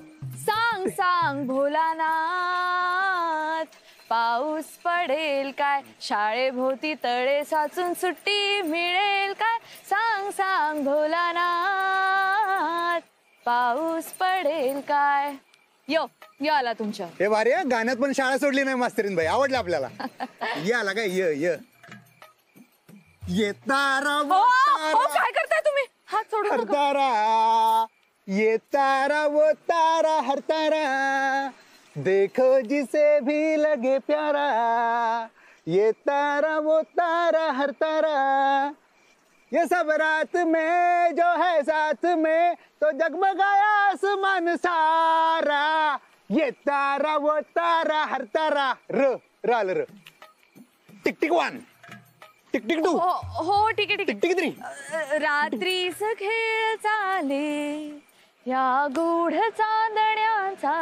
सांग भोलानाथ, पाऊस पडेल काय? शाळेभोवती तळे साचून सुट्टी मिळेल काय? सांग भोलानाथ, पाऊस पडेल काय? यो आला तुमच्या. हे भारी आहे, गाण्यात पण शाळा सोडली नाही मास्तरीन भाई. आवडलं आपल्याला. आला काय? ये तारा वो तारा. काय करताय तुम्ही? हात सोडू हर नका. तारा, ये तारा वो तारा हर तारा, देखो जिसे भी लगे प्यारा, ये तारा वो तारा हर तारा, ये सब रात में जो है साथ में तो जगमगाया आसमान सारा, ये तारा वो तारा हर तारा. आलं र. Tick tick 1 tick tick 2. हो ठीक आहे टिक टिक 3. रात्रीच खेळ चाले या गूढ चांदण्याचा,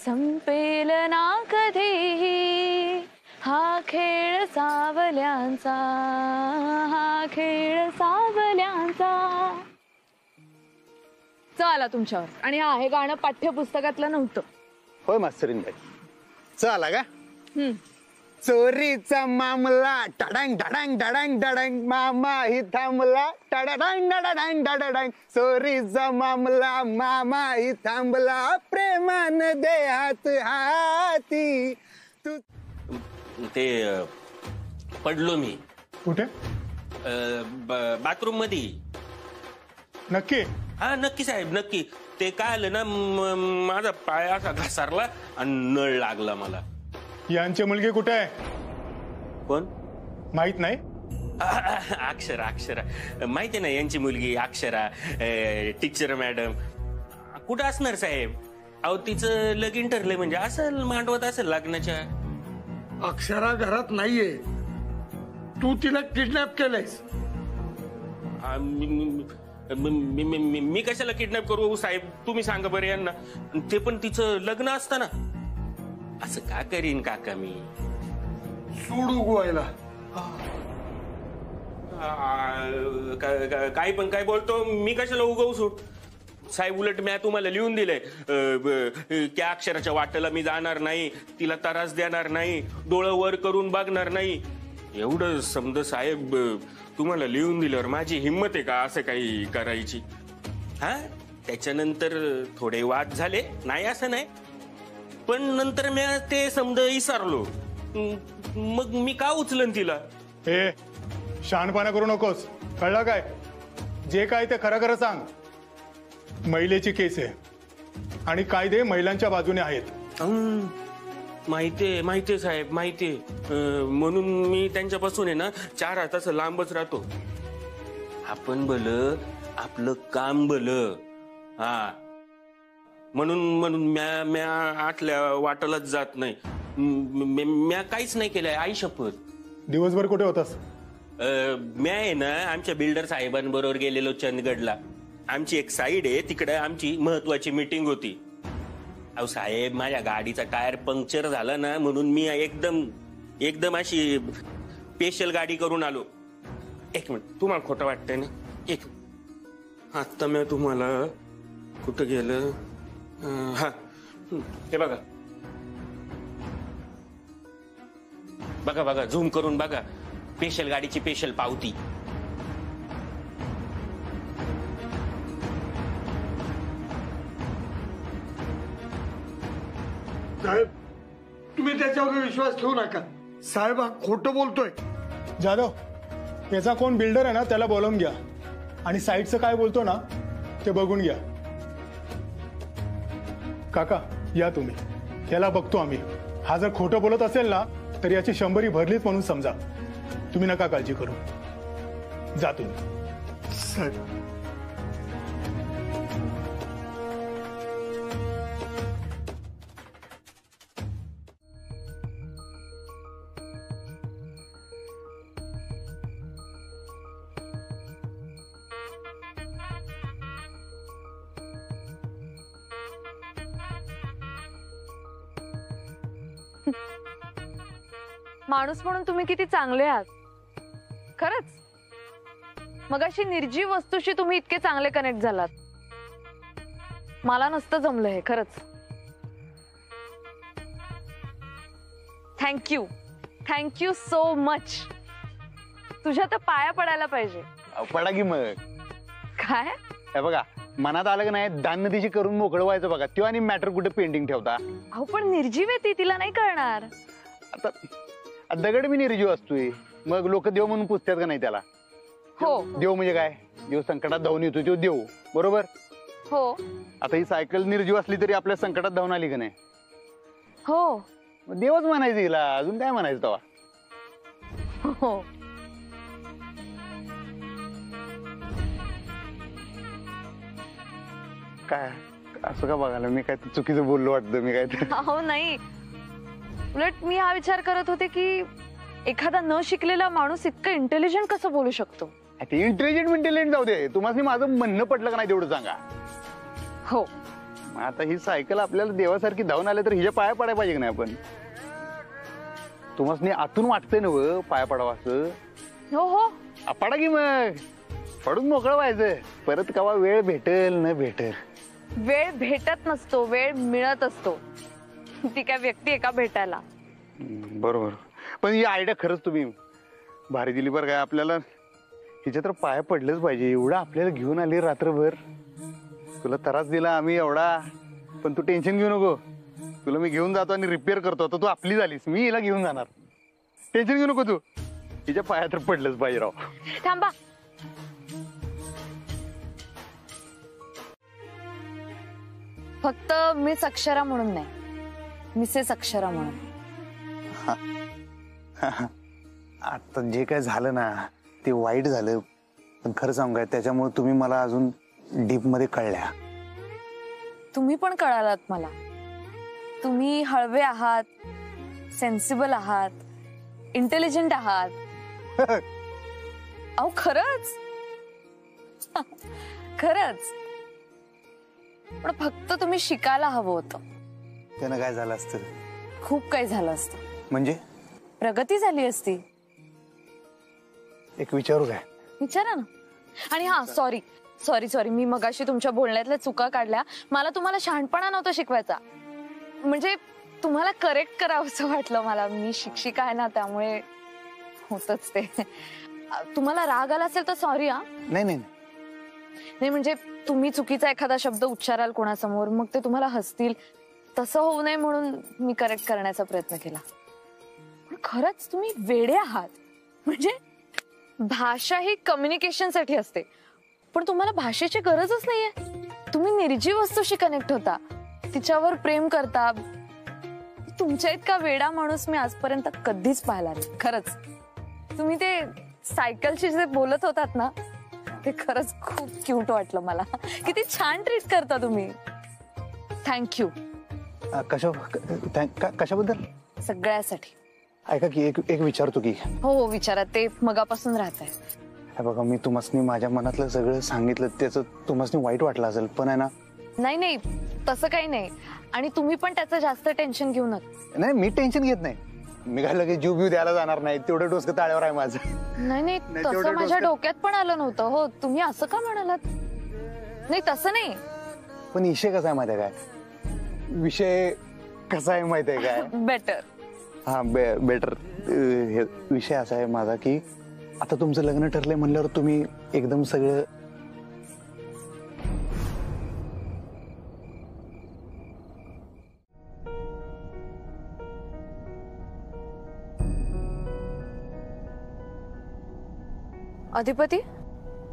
संपेल ना कधीही हा खेळ सावल्यांचा, हा खेळ सावल्यांचा. चला तुमच्यावर. आणि हे गाणं पाठ्यपुस्तकातलं नव्हतं. होय मास्तरीन भाई. चला का? चोरीचा मामला डडांग डडांग डडांग डडांग, मामा ही थांबला डडांग डडांग डडांग, चोरीचा मामला मामा ही थांबला, प्रेमान दे हात हाती. तू ते पडलो मी. कुठे? बाथरूम मध्ये. नक्की? हा नक्की साहेब नक्की. ते काय आलं ना, माझा पाय असा घसरला आणि नळ लागला मला. यांची मुलगी कुठे आहे? कोण? माहित नाही? अक्षरा माहिती आहे ना यांची मुलगी अक्षरा, टीचर मॅडम. कुठं असणार साहेब? अहो तिचं लगीन ठरलंय, म्हणजे असेल मांडवत असेल लग्नाच्या. अक्षरा घरात नाहीये. तू तिला किडनॅप केलंयस. मी कशाला किडनॅप करू साहेब? तुम्ही सांगा बरं यांना. ते पण तिचं लग्न असताना असं का करीन काका मी? सोडू गोवायला. काय बोलतो मी? कशाला उगवू सूट साहेब? उलट मी तुम्हाला लिहून दिलंय त्या अक्षराच्या वाटेला मी जाणार नाही, तिला त्रास देणार नाही, डोळं वर करून बघणार नाही. एवढं समजा साहेब तुम्हाला लिहून दिल्यावर माझी हिंमत आहे का असं काही करायची? हा त्याच्यानंतर थोडे वाद झाले, नाही असं नाही, पण नंतर मी ते समज विसरलो. मग मी का उचलन तिला? हे शहाणपणा करू नकोस, कळलं काय? जे काय ते खरं खरं सांग. महिलेची केस आहे आणि कायदे महिलांच्या बाजूने आहेत. माहितीये साहेब, माहितीये. म्हणून मी त्यांच्यापासून आहे ना 4 हाताचं लांबच राहतो. आपण भलं आपलं काम भलं. हा म्हणून म्या आतल्या वाटालाच जात नाही. म्या काहीच नाही केलंय, आई शपथ. दिवसभर कुठे होतास? म्या आहे ना आमच्या बिल्डर साहेबांबरोबर गेलेलो चंदगडला. आमची एक साईड आहे, तिकडे आमची महत्वाची मीटिंग होती. अहो साहेब माझ्या गाडीचा टायर पंक्चर झाला ना, म्हणून मी एकदम अशी स्पेशल गाडी करून आलो. 1 मिनिट, तुम्हाला खोटं वाटतंय ना? 1 आता मी तुम्हाला कुठं गेलं? हा हे बघा झूम करून बघा. स्पेशल गाडीची स्पेशल पावती. साहेब तुम्ही त्याच्यावर विश्वास ठेवू नका. साहेब हा खोटं बोलतोय. जाधव, याचा कोण बिल्डर आहे ना त्याला बोलावून घ्या. आणि साईडचं काय बोलतो ना ते बघून घ्या. काका या तुम्ही, याला बघतो आम्ही. हा जर खोटं बोलत असेल ना तर याची 100 भरलीच म्हणून समजा. तुम्ही नका काळजी करू. जा तुम्ही. साहेब माणूस म्हणून तुम्ही किती चांगले आहात खरंच. मगाशी निर्जीव वस्तूशी तुम्ही इतके चांगले कनेक्ट झालात. मला नसतं जमलं हे खरंच. Thank you, thank you so much. तुझ्या तर पाया पडायला पाहिजे. पडा की मग. काय हे बघा, मनात आलं की नाही दान नदीची करून मोकळं व्हायचं बघा. तो आणि मॅटर कुठे पेंडिंग ठेवता. अहो पण निर्जीव आहे ती, तिला नाही कळणार. आता दगड मी निर्जीव असतोय, मग लोक देव म्हणून पुजतात का नाही त्याला. हो. देव म्हणजे काय? देव संकटात धावून येतो तो देव, बरोबर. हो. आता ही सायकल निर्जीव असली तरी आपल्या संकटात धावून आली का नाही. हो. देवच म्हणायचं हिला, अजून काय म्हणायचं तेव्हा. हो. काय असं का बघायला? मी काय चुकीचं बोललो वाटतं. मी काय हो नाही, उलट मी हा विचार करत होते की एखादा न शिकलेला माणूस इतकं इंटेलिजंट कसं बोलू शकतो. इंटेलिजंट जाऊ दे, तुम्हाला माझं म्हणणं पटलं का नाही तेवढं सांगा. हो. आता ही सायकल आपल्याला देवासारखी धावून आले तर हिच्या पाया पडायला पाहिजे की नाही आपण. तुम्हाला आतून वाटतंय ना पाया पडावं असं. हो हो. पडा की मग, पडून मोकळं व्हायचं. परत केव्हा वेळ भेटेल न भेटेल. वेळ भेटत नसतो, वेळ मिळत असतो. ती काय व्यक्ती एका भेटायला. बरोबर. पण ही आयडिया खरंच तुम्ही भारी दिली बरं. काय आपल्याला हिच्या तर पाया पडलंच पाहिजे. एवढा आपल्याला घेऊन आली रात्रभर. तुला त्रास दिला आम्ही एवढा, पण तू टेन्शन घेऊ नको. तुला मी घेऊन जातो आणि रिपेअर करतो. तर तू आपली झालीस, मी हिला घेऊन जाणार. टेन्शन घेऊ नको तू. हिच्या पाया तर पडलंच पाहिजे राव. थांबा. फक्त मिस अक्षरा म्हणून नाही, मिसेस अक्षरा म्हणून. आता जे काय झालं ना ते वाईट झालं, पण खरं सांगू काय, त्याच्यामुळे तुम्ही मला अजून डीप मध्ये कळल्या. तुम्ही पण कळालात मला. तुम्ही हळवे आहात, सेन्सिबल आहात, इंटेलिजंट आहात. अहो खरंच खरंच. पण फक्त तुम्ही शिकायला हवं होतं. त्यानं काय झालं असतं? खूप काही झालं असतं. म्हणजे प्रगती झाली असती. एक विचारू काय? विचारा ना. आणि हा सॉरी सॉरी सॉरी, मी मगाशी तुमच्या बोलण्यातल्या चुका काढल्या. मला तुम्हाला शहाणपणा नव्हता शिकवायचा. म्हणजे तुम्हाला करेक्ट करावं असं वाटलं मला. मी शिक्षिका आहे ना, त्यामुळे होतच ते. तुम्हाला राग आला असेल तर सॉरी. हा नाही नाही नाही, म्हणजे तुम्ही चुकीचा एखादा शब्द उच्चाराल कोणासमोर, मग ते तुम्हाला हसतील. तसं होऊ नये म्हणून मी करेक्ट करण्याचा प्रयत्न केला. पण खरंच तुम्ही वेडे आहात. म्हणजे भाषा ही कम्युनिकेशन साठी असते, पण तुम्हाला भाषेची गरजच नाहीये. तुम्ही निर्जीव वस्तूशी कनेक्ट होता, तिच्यावर प्रेम करता. तुमच्या इतका वेडा माणूस मी आजपर्यंत कधीच पाहिला नाही. खरंच. तुम्ही ते सायकलशी जे बोलत होतात ना, ते खरंच खूप क्यूट वाटलं मला. किती छान ट्रीट करता तुम्ही. थँक्यू. कशाबद्दल? सगळ्यासाठी. ऐका की एक विचारतो की. हो हो विचारा. ते मगापासून राहत आहे. बघा, मी तुम्हाला माझ्या मनातलं सगळं सांगितलं, त्याचं तुम्हाला वाईट वाटलं असेल, पण आहे ना. नाही नाही, तसं काही नाही. आणि तुम्ही पण त्याचं जास्त टेन्शन घेऊ नका. नाही, मी टेन्शन घेत नाही. मी काय लगेच जीव द्यायला जाणार नाही. तेवढं डोसकं ताळ्यावर आहे माझं. नाही नाही, तसं माझ्या डोक्यात पण आलं नव्हतं. हो, तुम्ही असं का म्हणालात? नाही तसं नाही. पण विषय कसा आहे माहिती आहे काय? विषय कसा आहे माहिती आहे काय? बेटर. हा बेटर. विषय असा आहे माझा की आता तुमचं लग्न ठरलंय म्हणल्यावर तुम्ही एकदम सगळं. अधिपती,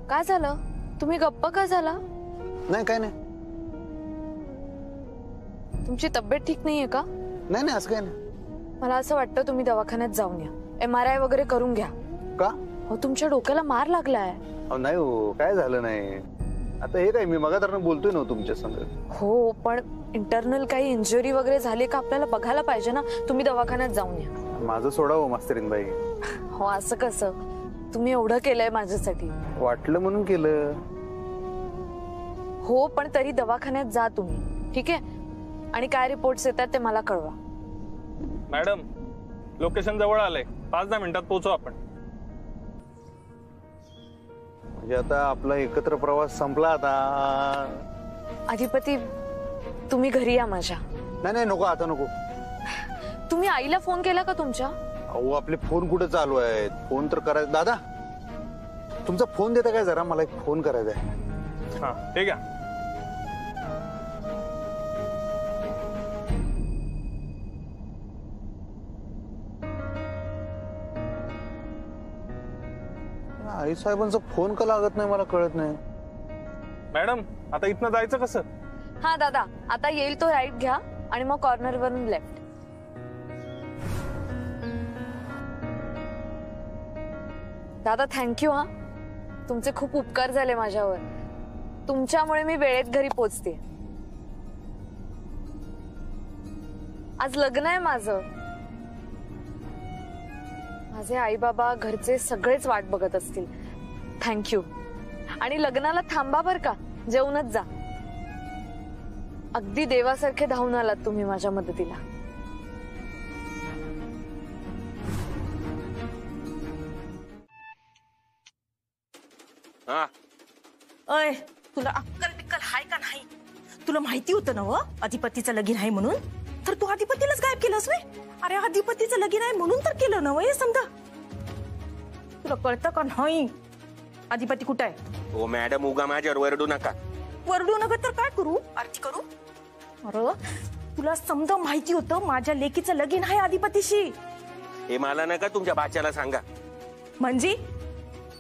काय झालं? तुम्ही गप्प का झाला? नाही काय नाही. तुमची तब्येत ठीक नाहीये का? नाही नाही असं काय नाही. मला असं वाटतं तुम्ही दवाखान्यात जाऊन या, MRI वगैरे करून घ्या. का? हो तुमच्या डोक्याला मार लागलाय. नाही हो, काय झालं नाही. आता हे काय, मी मगातरनं बोलतोय ना तुमच्या संग. हो पण इंटरनल काही इंजुरी वगैरे झाली का आपल्याला बघायला पाहिजे ना. तुम्ही दवाखान्यात जाऊन या. माझं सोडावं मास्तरीन बाई. हो असं कसं, तुम्ही एवढं केलंय माझ्यासाठी. वाटलं म्हणून केलं. हो पण तरी दवाखान्यात जा तुम्ही, ठीक आहे? आणि काय रिपोर्ट्स येतात ते मला कळवा. मॅडम लोकेशन जवळ आलंय, 5-10 मिनिटात पोहोचू आपण. म्हणजे आता आपला एकत्र प्रवास संपला आता. अधिपती तुम्ही घरी या माझ्या. नाही नाही नको, आता नको. तुम्ही आईला फोन केला का तुमच्या? अहो आपले फोन कुठे चालू आहेत? फोन तर करायचं. दादा तुमचा फोन देता काय जरा, मला एक फोन करायचा आहे. हा ठीक आहे. आई साहेबांचा फोन का लागत नाही मला कळत नाही. मॅडम आता इथनं जायचं कसं? हा दादा आता येईल तो राईट घ्या आणि मग कॉर्नर वरून लेफ्ट. दादा थँक्यू. हा तुमचे खूप उपकार झाले माझ्यावर. तुमच्यामुळे मी वेळेत घरी पोचते. आज लग्न आहे माझं. माझे आई बाबा घरचे सगळेच वाट बघत असतील. थँक्यू. आणि लग्नाला थांबा बर का, जेवूनच जा. अगदी देवासारखे धावून आलात तुम्ही माझ्या मदतीला. अय तुला अक्कल बिक्कल हाय का नाही? तुला माहिती होतं ना व अधिपतीचं लगीन आहे म्हणून, तर तू अधिपतीलाच गायब केलंस वे. अरे अधिपतीचं लगीन आहे म्हणून तर केलं ना हे समजा. तुला कळतं का नाही अधिपती कुठं आहे? हो मॅडम उगा माझ्यावर वरडू नका. वरडू नका तर काय करू? आरती करू? अरे तुला समजा माहिती होतं माझ्या लेकीचं लगीन आहे अधिपतीशी. हे मला नका तुमच्या भाच्याला सांगा. म्हणजे?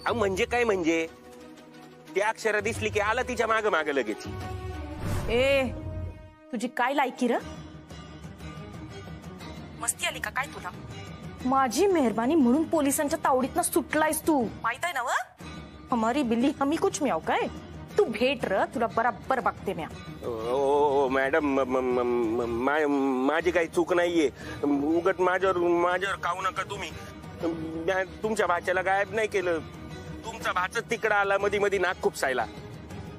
म्हणजे काय म्हणजे? ती अक्षरा दिसली की आला तिच्या माग माग लगेच. ए तुझी काय लायकी र? मस्ती आली का काय तुला? माझी मेहरबानी म्हणून पोलिसांच्या तावडीतनं सुटलायस तू, माहित आहे ना व? हमारी बिल्ली हमी कुछ म्याव काय? तू भेट र, तुला बराबर बघते म्या. ओ मॅडम माझी काही चूक नाहीये. उगत माझ्यावर काऊ नका तुम्ही. तुमच्या भाच्याला गायब नाही केलं. तुमचा भाचच तिकडं आला मधी मधी नाक खुपसायला.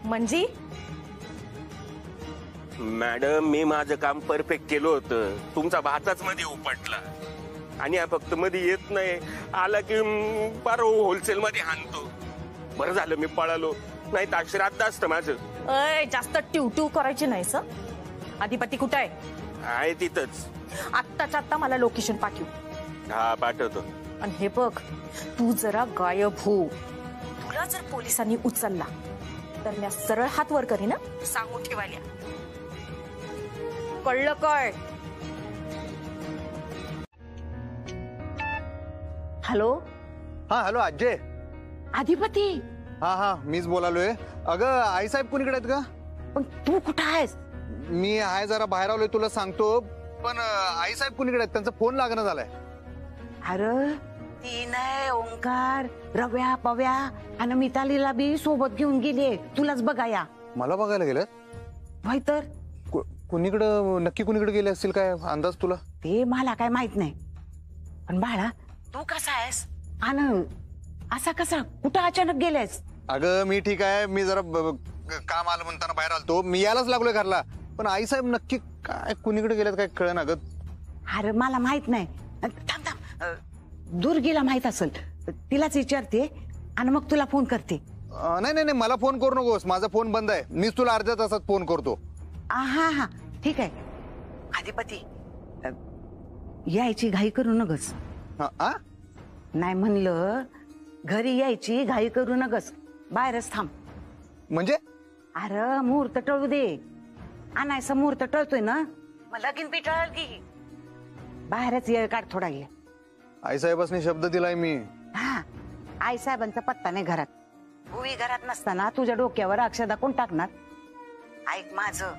म्हणजे? मॅडम मी माझं काम परफेक्ट केलं होतं. तुमचा भाचाच मध्ये उपटला आणि फक्त मध्ये येत नाही. आला की पार होलसेल मध्ये हाणतो. बरं झालं मी पळालो, नाही तर श्राद्ध असतं माझं. अय जास्त ट्यूट्यू करायची नाही सर. अधिपती कुठं आहे? आहे तिथंच. आत्ताच्या आत्ता मला लोकेशन पाठव. हा पाठवतो. आणि हे बघ तू जरा गायब हो. तुला जर पोलिसांनी उचलला तर मी सरळ हात वर करीन सांगून ठेवायला. कळलं काय? हॅलो. हा हॅलो अजय. अधिपती. हा हा मीच बोलालोय. अगं आई साहेब कुणीकडे आहेत का? पण तू कुठं आहेस? मी आहे जरा बाहेर आलोय, तुला सांगतो. पण आई साहेब कुणीकडे आहेत? त्यांचा फोन लागणं झालाय. अरे ती नाही ओंकार, रव्या पव्या आणि मितालीला बी सोबत घेऊन गेले. तुलाच बघाया. मला बघायला गेलं? भाई तर कुणीकडं, नक्की कुणीकडे गेले असतील काय अंदाज तुला? ते मला काय माहित नाही. पण बाळा तू कसा आहेस? आणि असा कसा कुठं अचानक गेलेस? अगं मी ठीक आहे. मी जरा काम आलं म्हणताना बाहेर आलतो. मी यायलाच लागलोय घरला. पण आई साहेब नक्की काय कुणीकडे गेलेत काय कळना ग. अरे मला माहित नाही. थांब थांब, दुर्गीला माहित असेल, तिलाच विचारते आणि मग तुला फोन करते. नाही नाही मला फोन करू नकोस. माझा फोन बंद आहे. मीच तुला अर्ध्या तासात फोन करतो. हा हा ठीक आहे. अधिपती यायची घाई करू नगस. नाही म्हणलं घरी यायची घाई करू नगस. बाहेरच थांब. म्हणजे? अरे मुहूर्त टळू दे. आणायचा मुहूर्त टळतोय ना, मग लगीन बी टळल की. बाहेरच ये काढ थोडा. ये आई साहेबांनी शब्द दिलाय मी. हा आई साहेबांचा पत्ता नाही घरात. भुवी घरात नसताना तुझ्या डोक्यावर अक्षदा कोण टाकणार? ऐक माझं,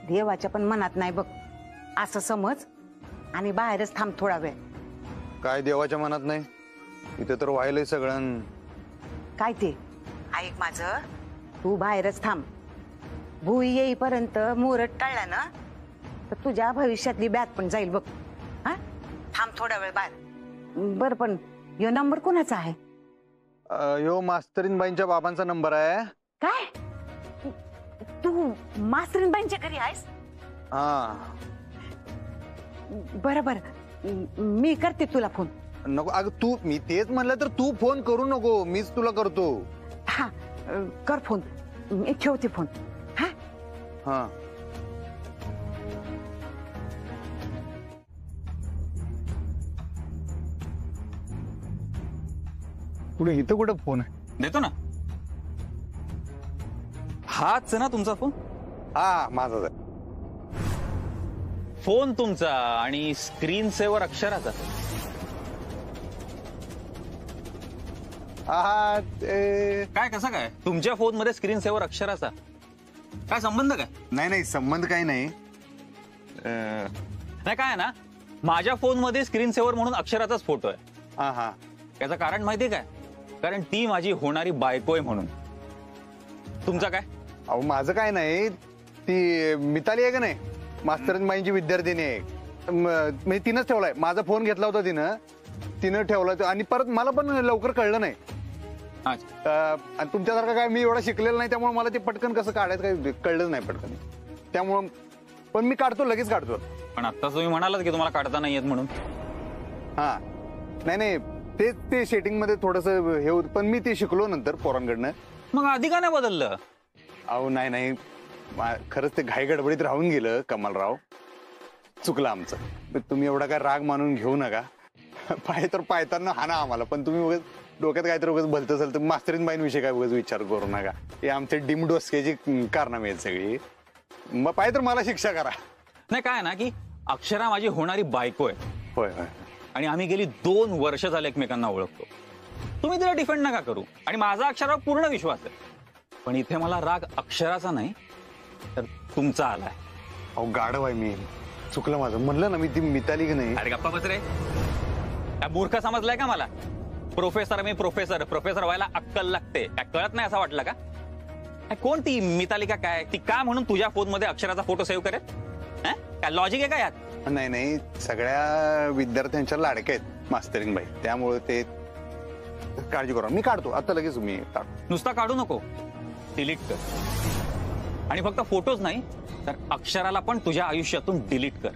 देवाच्या पण मनात नाही बघ असं समज, आणि बाहेरच थांब थोडा वेळ. काय देवाच्या मनात नाही, इथे तर व्हायलंय सगळं. काय ते? ऐक माझं, तू बाहेरच थांब. भुई येईपर्यंत मुहूर्त टळला ना तर तुझ्या भविष्यातली बॅग पण जाईल बघ. हा, थांब थोडा वेळ बाहेर. बर, पण यो नंबर कोणाचा आहे? यो मास्तरीनबाईंच्या बाबांचा नंबर आहे. काय तू मास्तरीनबाईंच्या घरी आहेस? हा. बरं बरं, मी करते तुला फोन. नको अगं, तू, मी तेच म्हणलं तर तू फोन करू नको, मीच तुला करतो. हा, कर फोन, मी ठेवते फोन. हा हा. पुढे इथं कुठं फोन आहे? देतो ना. हाच ना तुमचा फोन? हा, माझाच आहे. फोन तुमचा आणि स्क्रीन सेव्हर अक्षराचा. काय कसं काय तुमच्या फोन मध्ये स्क्रीन सेव्हर अक्षराचा काय संबंध? काय नाही संबंध काही नाही. नाही काय ना, माझ्या फोन मध्ये स्क्रीन सेव्हर म्हणून अक्षराचाच फोटो आहे. हा हा. याचं कारण माहितीये काय? कारण ती माझी होणारी बायको आहे म्हणून. तुमचं काय? अहो माझं काय नाही, ती मिताली आहे का नाही, मास्तरीनबाईंची विद्यार्थिनी आहे. म्हणजे तिनंच ठेवलाय. माझा फोन घेतला होता तिनं ठेवला, आणि परत मला पण लवकर कळलं नाही. आणि तुमच्यासारखं काय मी एवढा शिकलेलं नाही, त्यामुळे मला ते पटकन कसं काढायचं काही कळलंच नाही पटकन. त्यामुळं पण मी काढतो, लगेच काढतो. पण आता तुम्ही म्हणालात की तुम्हाला काढता नाही येत म्हणून. हा, नाही तेच ते सेटिंग मध्ये थोडस हे होत, पण मी ते शिकलो नंतर पोरांकडनं. मग आधी का नाही बदललं? अहो नाही, खरंच ते घाई गडबडीत राहून गेलं कमालराव, चुकलं आमचं. तुम्ही एवढा काय राग मानून घेऊ नका. पाय तर पायताना हाना आम्हाला, पण तुम्ही उगाच डोक्यात काहीतरी उगाच भलतं असेल तर मास्तरीनबाईंविषयी काय उगाच विचार करू नका. हे आमचे डिम डोसक्याची कारनामे आहेत सगळी. मग पाय तर मला शिक्षा करा. नाही काय ना, की अक्षरा माझी होणारी बायको आहे. होय. आणि आम्ही गेली 2 वर्ष झाले एकमेकांना ओळखतो. तुम्ही तिला डिफेंड नका करू, आणि माझा अक्षरावर पूर्ण विश्वास आहे. पण इथे मला राग अक्षराचा नाही तर तुमचा आलाय. अहो गाढव आहे मी, चुकलं माझं. म्हणलं ना मी, ती मिताली की नाही. अरे गप्पा बस रे, काय मूर्ख समजलाय का मला? प्रोफेसर मी, प्रोफेसर व्हायला अक्कल लागते. काय कळत नाही असं वाटलं का? कोण ती मितालिका? काय ती का म्हणून तुझ्या फोन मध्ये अक्षराचा फोटो सेव्ह करेल? काय लॉजिक आहे का यात? नाही, सगळ्या विद्यार्थ्यांच्या लाडक्या आहेत मास्तरीनबाई, त्यामुळे ते काळजी करा. मी काढतो आता लगेच. मी नुसता काढू नको, डिलीट कर. आणि फक्त फोटोच नाही तर अक्षराला पण तुझ्या आयुष्यातून डिलीट कर.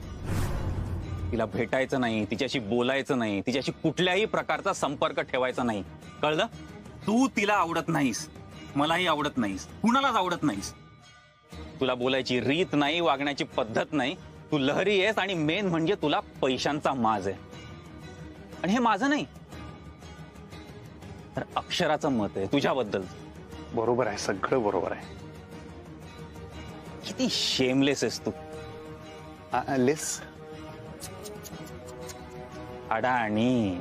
तिला भेटायचं नाही, तिच्याशी बोलायचं नाही, तिच्याशी कुठल्याही प्रकारचा संपर्क ठेवायचा नाही. कळलं? तू तिला आवडत नाहीस, मलाही आवडत नाहीस, कुणालाच आवडत नाहीस. तुला बोलायची रीत नाही, वागण्याची पद्धत नाही. तू लहरी आहेस, आणि मेन म्हणजे तुला पैशांचा माज आहे. आणि हे माझं नाही तर अक्षराचं मत आहे तुझ्याबद्दल. बरोबर आहे, सगळं बरोबर आहे. किती शेमलेस आहेस तू. लेस अडाणी.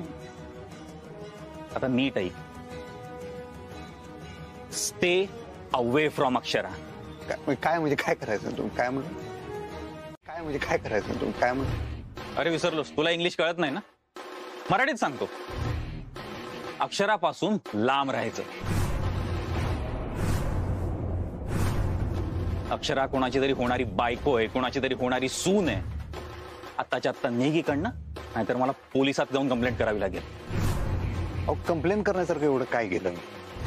आता नीट ऐक. Stay away from Akshara. काय म्हणजे काय करायचं तुम्ही? काय म्हणजे काय करायचं तुम्ही? काय अरे विसरलोस, तुला इंग्लिश कळत नाही ना, मराठीत सांगतो. अक्षरापासून लांब राहायचं. अक्षरा कोणाची तरी होणारी बायको आहे, कोणाची तरी होणारी सून आहे. आत्ताच्या आत्ता निघ इकडनं, नाहीतर मला पोलिसात जाऊन कंप्लेंट करावी लागेल. अहो कंप्लेंट करण्यासारखं एवढं काय केलं?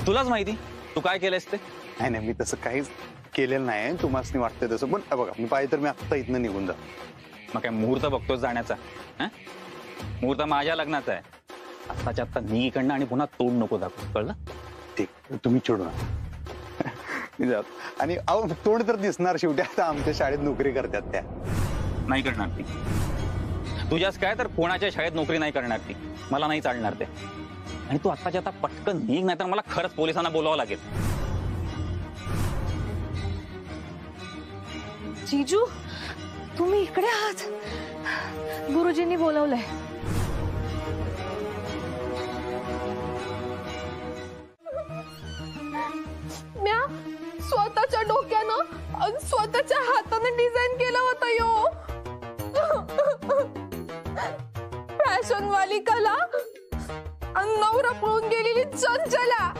तुलाच माहिती तू काय केलंयस ते. नाही, मी तसं काहीच केलेलं नाही. तुम्हाला वाटतंय तसं, पण बघा मी पाहिजे तर मी आत्ता इथनं निघून जा. मग काय मुहूर्त बघतोस जाण्याचा? मुहूर्त माझ्या लग्नाचा आहे. आत्ताच्या आत्ता निघ इकडनं, आणि पुन्हा तोंड नको दाखव. कळलं? ठीक, तुम्ही चिडू नका. आणि अहो तोंड तर दिसणार शेवटी. आता आमच्या शाळेत नोकरी करतात त्या. नाही करणार ती. तुझ्याच काय तर कोणाच्या शाळेत नोकरी नाही करणार ती. मला नाही चालणार ते. आणि तू आत्ताच्या आता पटकन निघ, नाही तर मला खरंच पोलिसांना बोलावं लागेल. जीजू, तुम्ही इकडे आहात? गुरुजींनी बोलवलंय. स्वतःच्या डोक्यानं स्वतःच्या हातानं डिझाईन केलं होतं यो. फॅशन वाली कला आणि नवरा पळून गेलेली चंचला.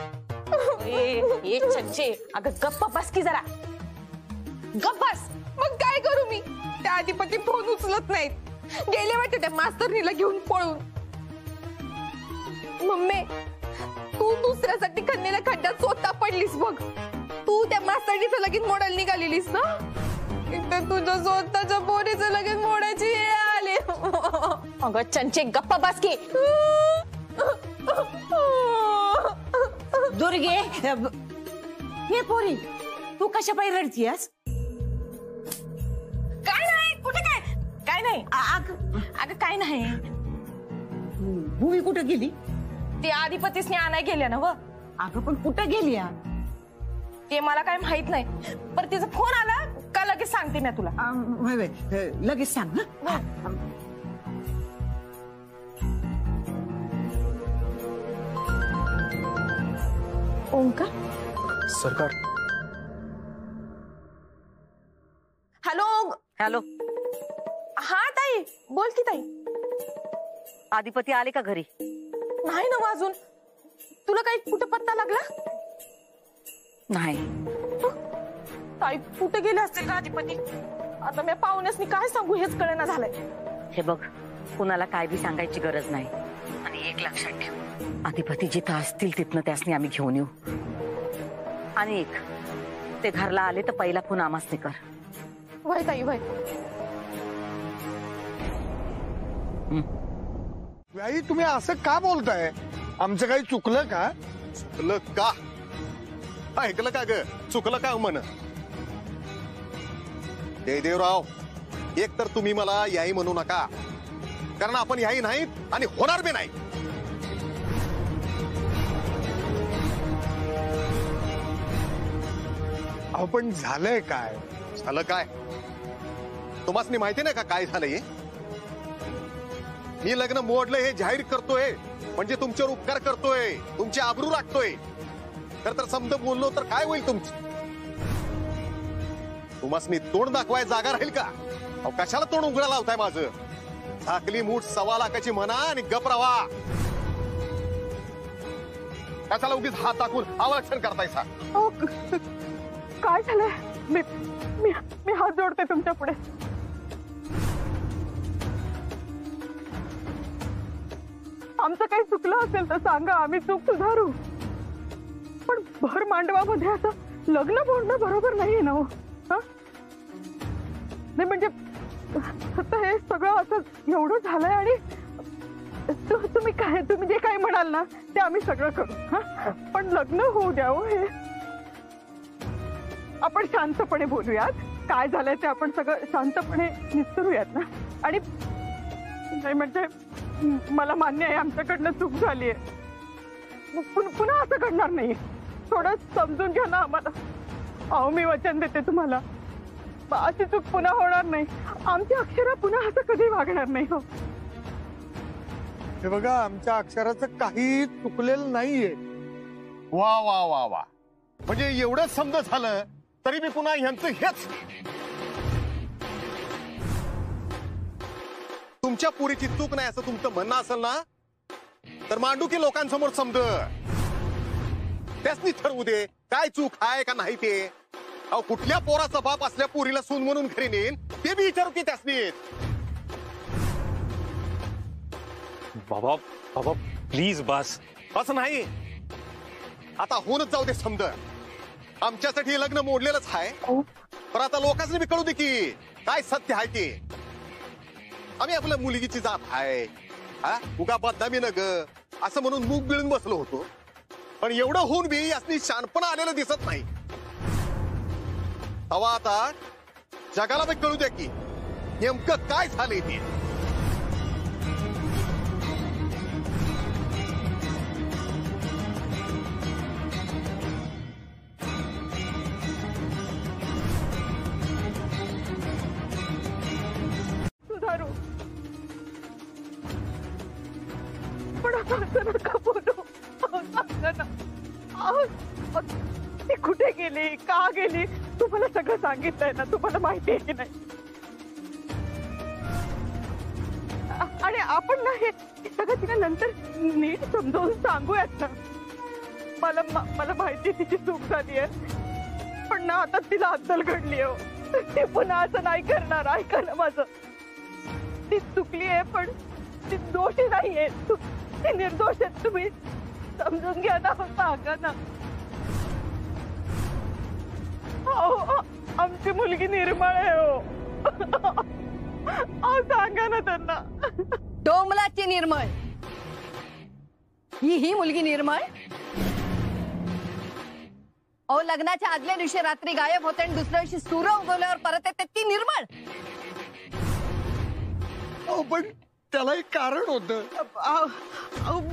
एक चंचे, अगं गप्प बस की जरा, गप्प बस. मग काय करू मी? त्या अधिपती फोन उचलत नाहीत, गेले वाटते त्या मास्तरनीला घेऊन पळून. मम्मी, तू दुसऱ्यासाठी खन्नीला खड्ड्यात स्वतः पडलीस बघ. तू त्या मास्तरनीचं लगीन मोडायला निघालेलीस ना, इथं तुझ्या स्वतःच्या पोरीचं लगीन मोडायची वेळ आली. अगं चंचे गप्प बस की. दुर्गे, हे पोरी तू कशा पायी रडतीयस? काय नाही, कुठे काय नाही. अगं काय नाही. भूमी कुठं गेली? ती अधिपतीसने आणाय गेल्या ना व. अगं पण कुठं गेली? ते मला काय माहित नाही, पण तिचा फोन आला का लगेच सांगते मी तुला. लगेच सांग. ओंकार सरकार. हॅलो. हॅलो, हा ताई, बोल की ताई. आधिपती आले का घरी? नाही ना अजून. तुला काही कुठे पत्ता लागला? नाही. ताई कुठे गेले असतील का अधिपती? आता मी पाहुण्यासनी काय सांगू हेच कळेना झालंय. हे बघ, कुणाला काय बी सांगायची गरज नाही. आणि एक लक्षात ठेव, अधिपती जिथं असतील तिथनं त्यासनी आम्ही घेऊन येऊ. आणि एक, ते घरला आले तर पहिला फोन आमासने कर. वय ताई वय. आई तुम्ही असं का बोलताय? आमचं काही चुकलं का? चुकलं का? ऐकलं का ग? चुकलं का म्हण? देवराव, एक तर तुम्ही मला याई म्हणू नका, कारण आपण याई नाहीत आणि होणार बी नाही. आपण झालंय काय? झालं काय? तुम्हाला माहिती नाही का काय झालंय? मी लग्न मोडलं हे जाहीर करतोय, म्हणजे तुमच्यावर उपकार करतोय, तुमची आबरू राखतोय. तर समज बोललो तर काय होईल तुमची? तुम्हाला तोंड दाखवाय जागा राहील का? कशाला तोंड उघडा लावताय माझं? झाकली मूठ 1.25 लाखाची म्हणा आणि गप रवा. कशाला उगीच हात टाकून अवलक्षण करतायसा? काय झालंय? मी हात जोडते तुमच्या पुढे. आमचं काही चुकलं असेल तर सांगा, आम्ही चूक सुधारू. पण भर मांडवामध्ये असं लग्न बोलणं बरोबर नाहीये ना. नाही म्हणजे हे सगळं असं एवढं झालंय आणि तुम्ही जे काही म्हणाल ना ते आम्ही सगळं करू. पण लग्न होऊ द्या हो. हे आपण शांतपणे बोलूयात. काय झालंय ते आपण सगळं शांतपणे निस्तरूयात ना. आणि नाही म्हणजे मला मान्य आहे आमच्याकडनं चूक झालीये, पुन्हा असं घडणार नाही. थोडं समजून घ्या ना आम्हाला. अहो मी वचन देते तुम्हाला, अशी चूक पुन्हा होणार नाही. आमची अक्षरा पुन्हा असं कधी वागणार नाही. हो हे बघा, आमच्या अक्षराचं काही चुकलेलं नाहीये. वा वा वा वा, म्हणजे एवढंच समजा झालं तरी मी पुन्हा ह्यांचं हेच. तुमच्या पुरीची चूक नाही असं तुमचं म्हणणं असेल ना, तर मांडू की लोकांसमोर समज. त्यासनी ठरवू दे काय चूक आहे का नाही ते. अहो कुठल्या पोराचा बाप असल्या पुरीला सून म्हणून घरी नेईन ते बी विचारू की त्यासनी. बाबा बाबा प्लीज बस. असं नाही, आता होऊनच जाऊ दे समज. आमच्यासाठी हे लग्न मोडलेलंच आहे, पण आता लोकांनी बी कळू दे की काय सत्य आहे ते. आम्ही आपल्या मुलगीची जात आहे, उगा बदनामी न ग असं म्हणून मूग गिळून बसलो होतो. पण एवढं होऊन बी यासनी शानपणा आलेलं दिसत नाही. हवा आता जगाला बी कळू द्या की नेमकं काय झालंय ते. सुधारू. पण असं नका बोलू. ती कुठे गेली, का गेली, तुम्हाला सगळं सांगितलंय ना, तुम्हाला माहिती आहे की नाही? आणि आपण ना हे सगळं तिला नंतर नीट समजावून सांगूयात ना. मला माहिती तिची चूक झाली आहे, पण ना आता तिला अद्दल घडली हो. ती पुन्हा असं नाही करणार. ऐका ना माझं, ती चुकली आहे पण ती दोषी नाहीये. ती निर्दोष आहे. तुम्ही समजून घ्या ना, सांगा ना. आमची मुलगी निर्मळ आहे हो. सांगा ना त्यांना. डोंबलाची निर्मळ ही मुलगी निर्मळ. अहो, लग्नाच्या आदल्या दिवशी रात्री गायब होते आणि दुसऱ्या दिवशी सूर्य उगवल्यावर परत येते ती निर्मळ. पण त्याला एक कारण होतं.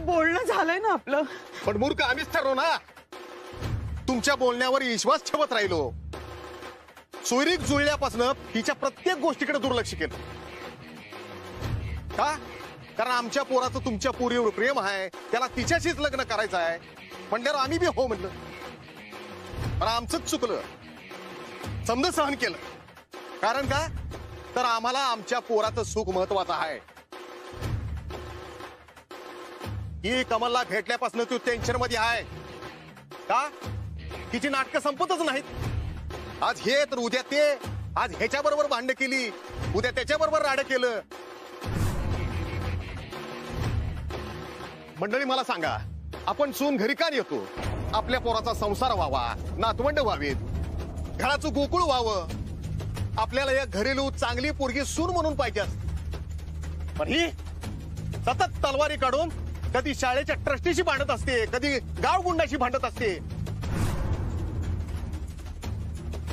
बोलणं झालंय ना आपलं. पण मूर्ख आम्हीच ठरलो ना. तुमच्या बोलण्यावर विश्वास ठेवत राहिलो. सोयरीक जुळल्यापासून तिच्या प्रत्येक गोष्टीकडे दुर्लक्ष केलं. का? कारण आमच्या पोराचं तुमच्या पोरीवर प्रेम आहे, त्याला तिच्याशीच लग्न करायचं आहे म्हणल्यावर आम्ही बी हो म्हणलं. पण आमचंच चुकलं. समज सहन केलं. कारण का? तर आम्हाला आमच्या पोराचं सुख महत्वाचं आहे. ही कमलला भेटल्यापासून तू टेन्शन मध्ये आहे का? तिची नाटकं संपतच नाहीत. आज हे तर उद्या ते. आज ह्याच्या बरोबर भांडण केली, उद्या त्याच्या बरोबर राडं केलं. मंडळी मला सांगा, आपण सून घरी का येतो? आपल्या पोराचा संसार व्हावा, नातवंड व्हावीत, घराचं गोकुळ व्हावं. आपल्याला या घरेलू चांगली पोरगी सून म्हणून पाहिजे असते. पण ही सतत तलवारी काढून कधी शाळेच्या ट्रस्टीशी भांडत असते, कधी गाव गुंडाशी भांडत असते,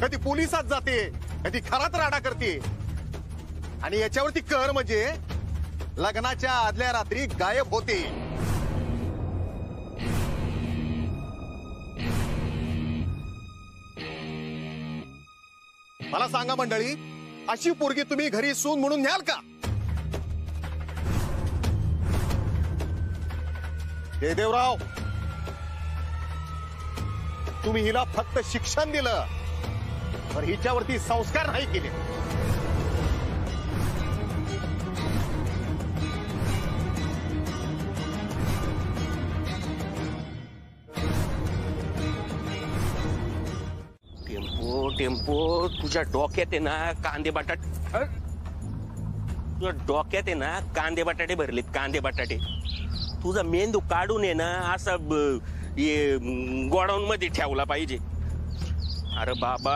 कधी पोलिसात जाते, कधी घरात राडा करते. आणि याच्यावरती कहर म्हणजे लग्नाच्या आदल्या रात्री गायब होते. मला सांगा मंडळी, अशी पोरगी तुम्ही घरी सून म्हणून न्याल का? देवराव, तुम्ही हिला फक्त शिक्षण दिलं, पण हिच्यावरती संस्कार नाही केले. टेम्पो तुझ्या डोक्यात आहे ना कांदे बटाटे. तुझ्या डोक्यात आहे ना कांदे बटाटे भरलेत, कांदे बटाटे. तुझा मेंदू काढून आहे ना असा गोडाऊन मध्ये ठेवला पाहिजे. अरे बाबा,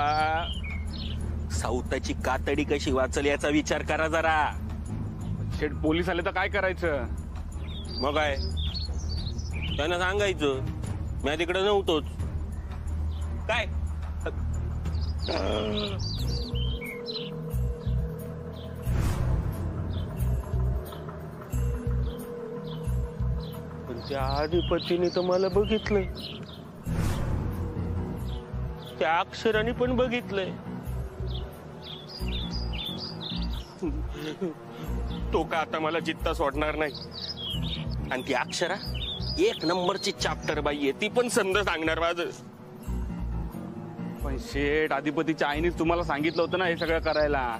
सावताची कातडी कशी वाचल याचा विचार करा जरा. शेठ पोलीस आले तर काय करायचं? मग काय त्यांना सांगायचं मी तिकडे नव्हतोच. काय पण त्या अधिपतीने तर मला बघितलंय, त्या अक्षराने पण बघितलंय. तो का आता मला जित्ता सोडणार नाही. आणि ती अक्षरा एक नंबरची चॅप्टर बाई आहे, ती पण समज सांगणार माझं. पण शेठ, अधिपतीच्या आईनेच तुम्हाला सांगितलं होतं ना हे सगळं करायला.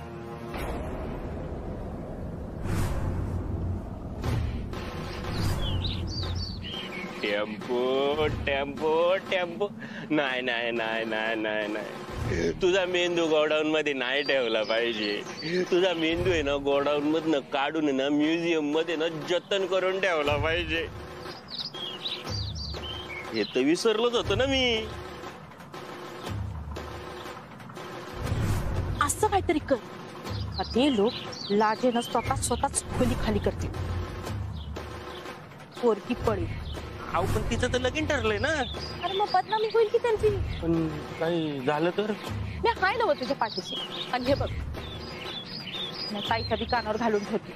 Tempo tempo tempo. नाही नाही नाही नाही नाही नाही, तुझा मेंदू गोडाऊन मध्ये नाही ठेवला पाहिजे. तुझा मेंदू आहे ना गोडाऊन मधनं काढून ना म्युझियम मध्ये ना जतन करून ठेवला पाहिजे. हे तर विसरलोच होतो ना मी. असं काहीतरी कर, ते लोक लाजेनं स्वतःच खोली खाली करतील. पोरकी पडेल. अहो पण तिचं तर लगीन ठरलंय ना. अरे मग बदनामी होईल की त्यांची. पण काही झालं तर? मी हाय नव तुझ्या पाठीशी. आणि हे बघ, मी ताईच्या बी कानावर घालून ठेवते.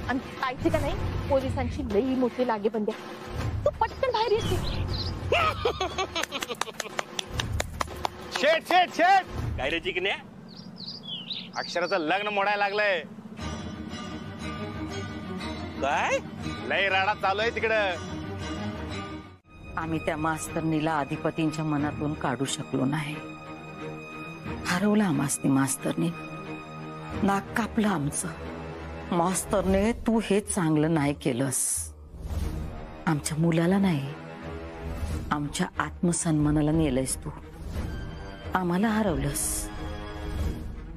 आणि ताईची का नाही पोलिसांची लई मोठी लागे बंद्या. तू पटकन बाहेर येशील. शेठ शेठ शेठ, काय रे चिकन्या? अक्षराचं लग्न मोडायला लागलंय. काय? लय राडा चालू आहे तिकडं. आम्ही त्या मास्तरनीला अधिपतींच्या मनातून काढू शकलो नाही. हरवलं आम्हासनी मास्तरनी. नाक कापलं आमचं. मास्तरने तू हे चांगलं नाही केलंस. आमच्या मुलाला नाही, आमच्या आत्मसन्मानाला नेलंयस तू. आम्हाला हरवलंस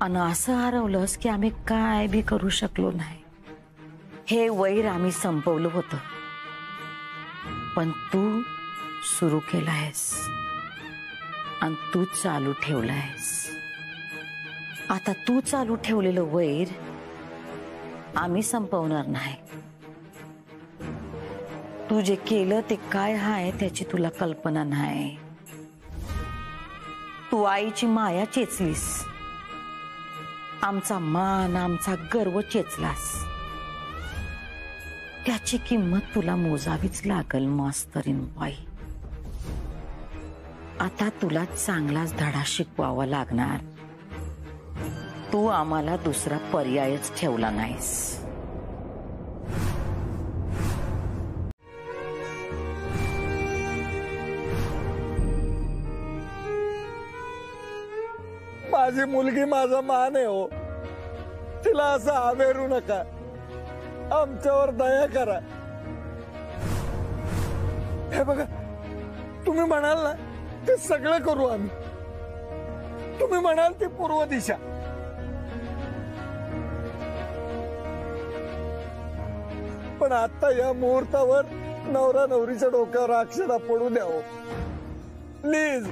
आणि असं हरवलंस की आम्ही काय बी करू शकलो नाही. हे वैर आम्ही संपवलं होतं, पण तू सुरू केलायस आणि तू चालू ठेवलायस. आता तू चालू ठेवलेलं वैर आम्ही संपवणार नाही. तू जे केलं ते काय आहे त्याची तुला कल्पना नाही. तू आईची माया चेचलीस, आमचा मान आमचा गर्व चेचलास. त्याची किंमत तुला मोजावीच लागल मास्तरीन बाई. आता तुला चांगलाच धडा शिकवावा लागणार. तू आम्हाला दुसरा पर्यायच ठेवला नाहीस. माझी मुलगी माझा मान आहे हो. तिला असं आवेरू नका. आमच्यावर दया करा. हे बघा, तुम्ही म्हणाल ना ते सगळं करू आम्ही. तुम्ही म्हणाल ती पूर्व दिशा. पण आता या मुहूर्तावर नवरा नवरीच्या डोक्यावर अक्षरा पडू द्यावं प्लीज.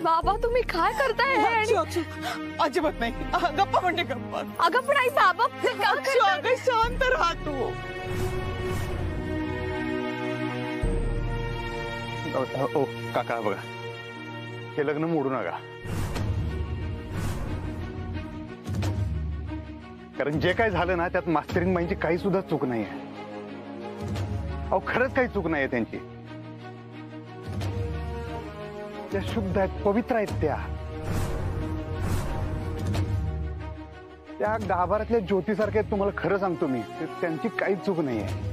बाबा तुम्ही काय करताय? अजिबात नाही. गप्पा म्हणजे गप्पा. अगं पण आई बाबा अगं शांत राहा तू. ओ काका बघा, हे लग्न मोडू नका. कारण जे काय झालं ना त्यात मास्टरिंग बाईंची काही सुद्धा चूक नाही आहे. अहो खरंच काही चूक नाही आहे त्यांची. त्या शुद्ध आहेत, पवित्र आहेत. त्या गाभारातल्या ज्योतीसारख्या आहेत. तुम्हाला खरं सांगतो मी, त्यांची काहीच चूक नाही आहे.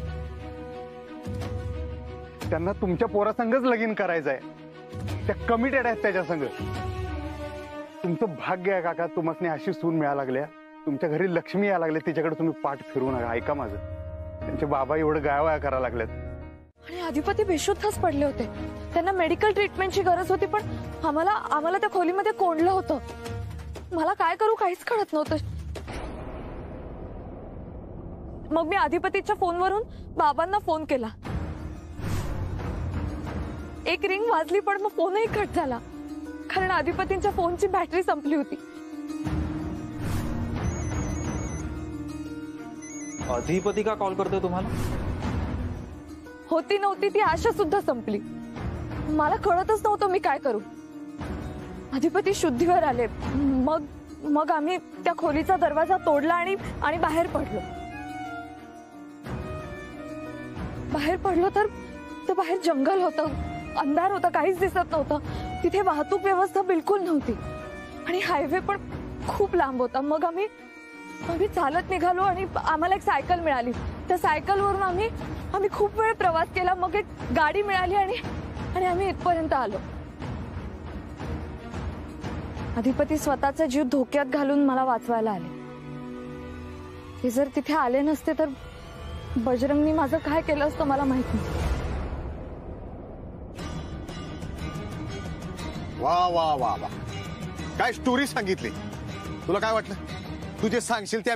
त्यांना तुमच्या पोरासंगच लगीन करायचंय. त्या कमिटेड आहेत त्याच्या संग. तुमचं भाग्य आहे काका, तुम्हाला अशी सून मिळायला लागल्या. तुमच्या घरी लक्ष्मी यायला लागली, तिच्याकडे तुम्ही पाठ फिरू नका. ऐका माझं, त्यांचे बाबा एवढं गायवाया करायला लागल्यात. आणि अधिपती बेशुद्धच पडले होते. त्यांना मेडिकल ट्रीटमेंटची गरज होती, पण आम्हाला त्या खोलीमध्ये कोंडलं होतं. मला काय करू काहीच कळत नव्हतं. मग मी अधिपतीच्या फोनवरून बाबांना फोन केला. एक रिंग वाजली, पण मग फोनही कट झाला, कारण अधिपतींच्या फोनची बॅटरी संपली होती. अधिपती का कॉल करतोय तुम्हाला? होती नव्हती ती आशा सुद्धा संपली. मला कळतच नव्हतं मी काय करू. अधिपती शुद्धीवर आले. मग आम्ही त्या खोलीचा दरवाजा तोडला आणि बाहेर पडलो. बाहेर पडलो तर बाहेर जंगल होतं, अंधार होता, काहीच दिसत नव्हतं. तिथे वाहतूक व्यवस्था बिलकुल नव्हती आणि हायवे पण खूप लांब होता. मग आम्ही चालत निघालो आणि आम्हाला एक सायकल मिळाली. त्या सायकलवरून आम्ही खूप वेळ प्रवास केला. मग एक गाडी मिळाली आणि आम्ही इथपर्यंत आलो. अधिपती स्वतःचा जीव धोक्यात घालून मला वाचवायला आले. ते जर तिथे आले नसते तर बजरंगनी माझं काय केलं असतं मला माहित नाही. वा वा वा वा, काय स्टोरी सांगितली. तुला काय वाटलं? तू जे सांगशील ते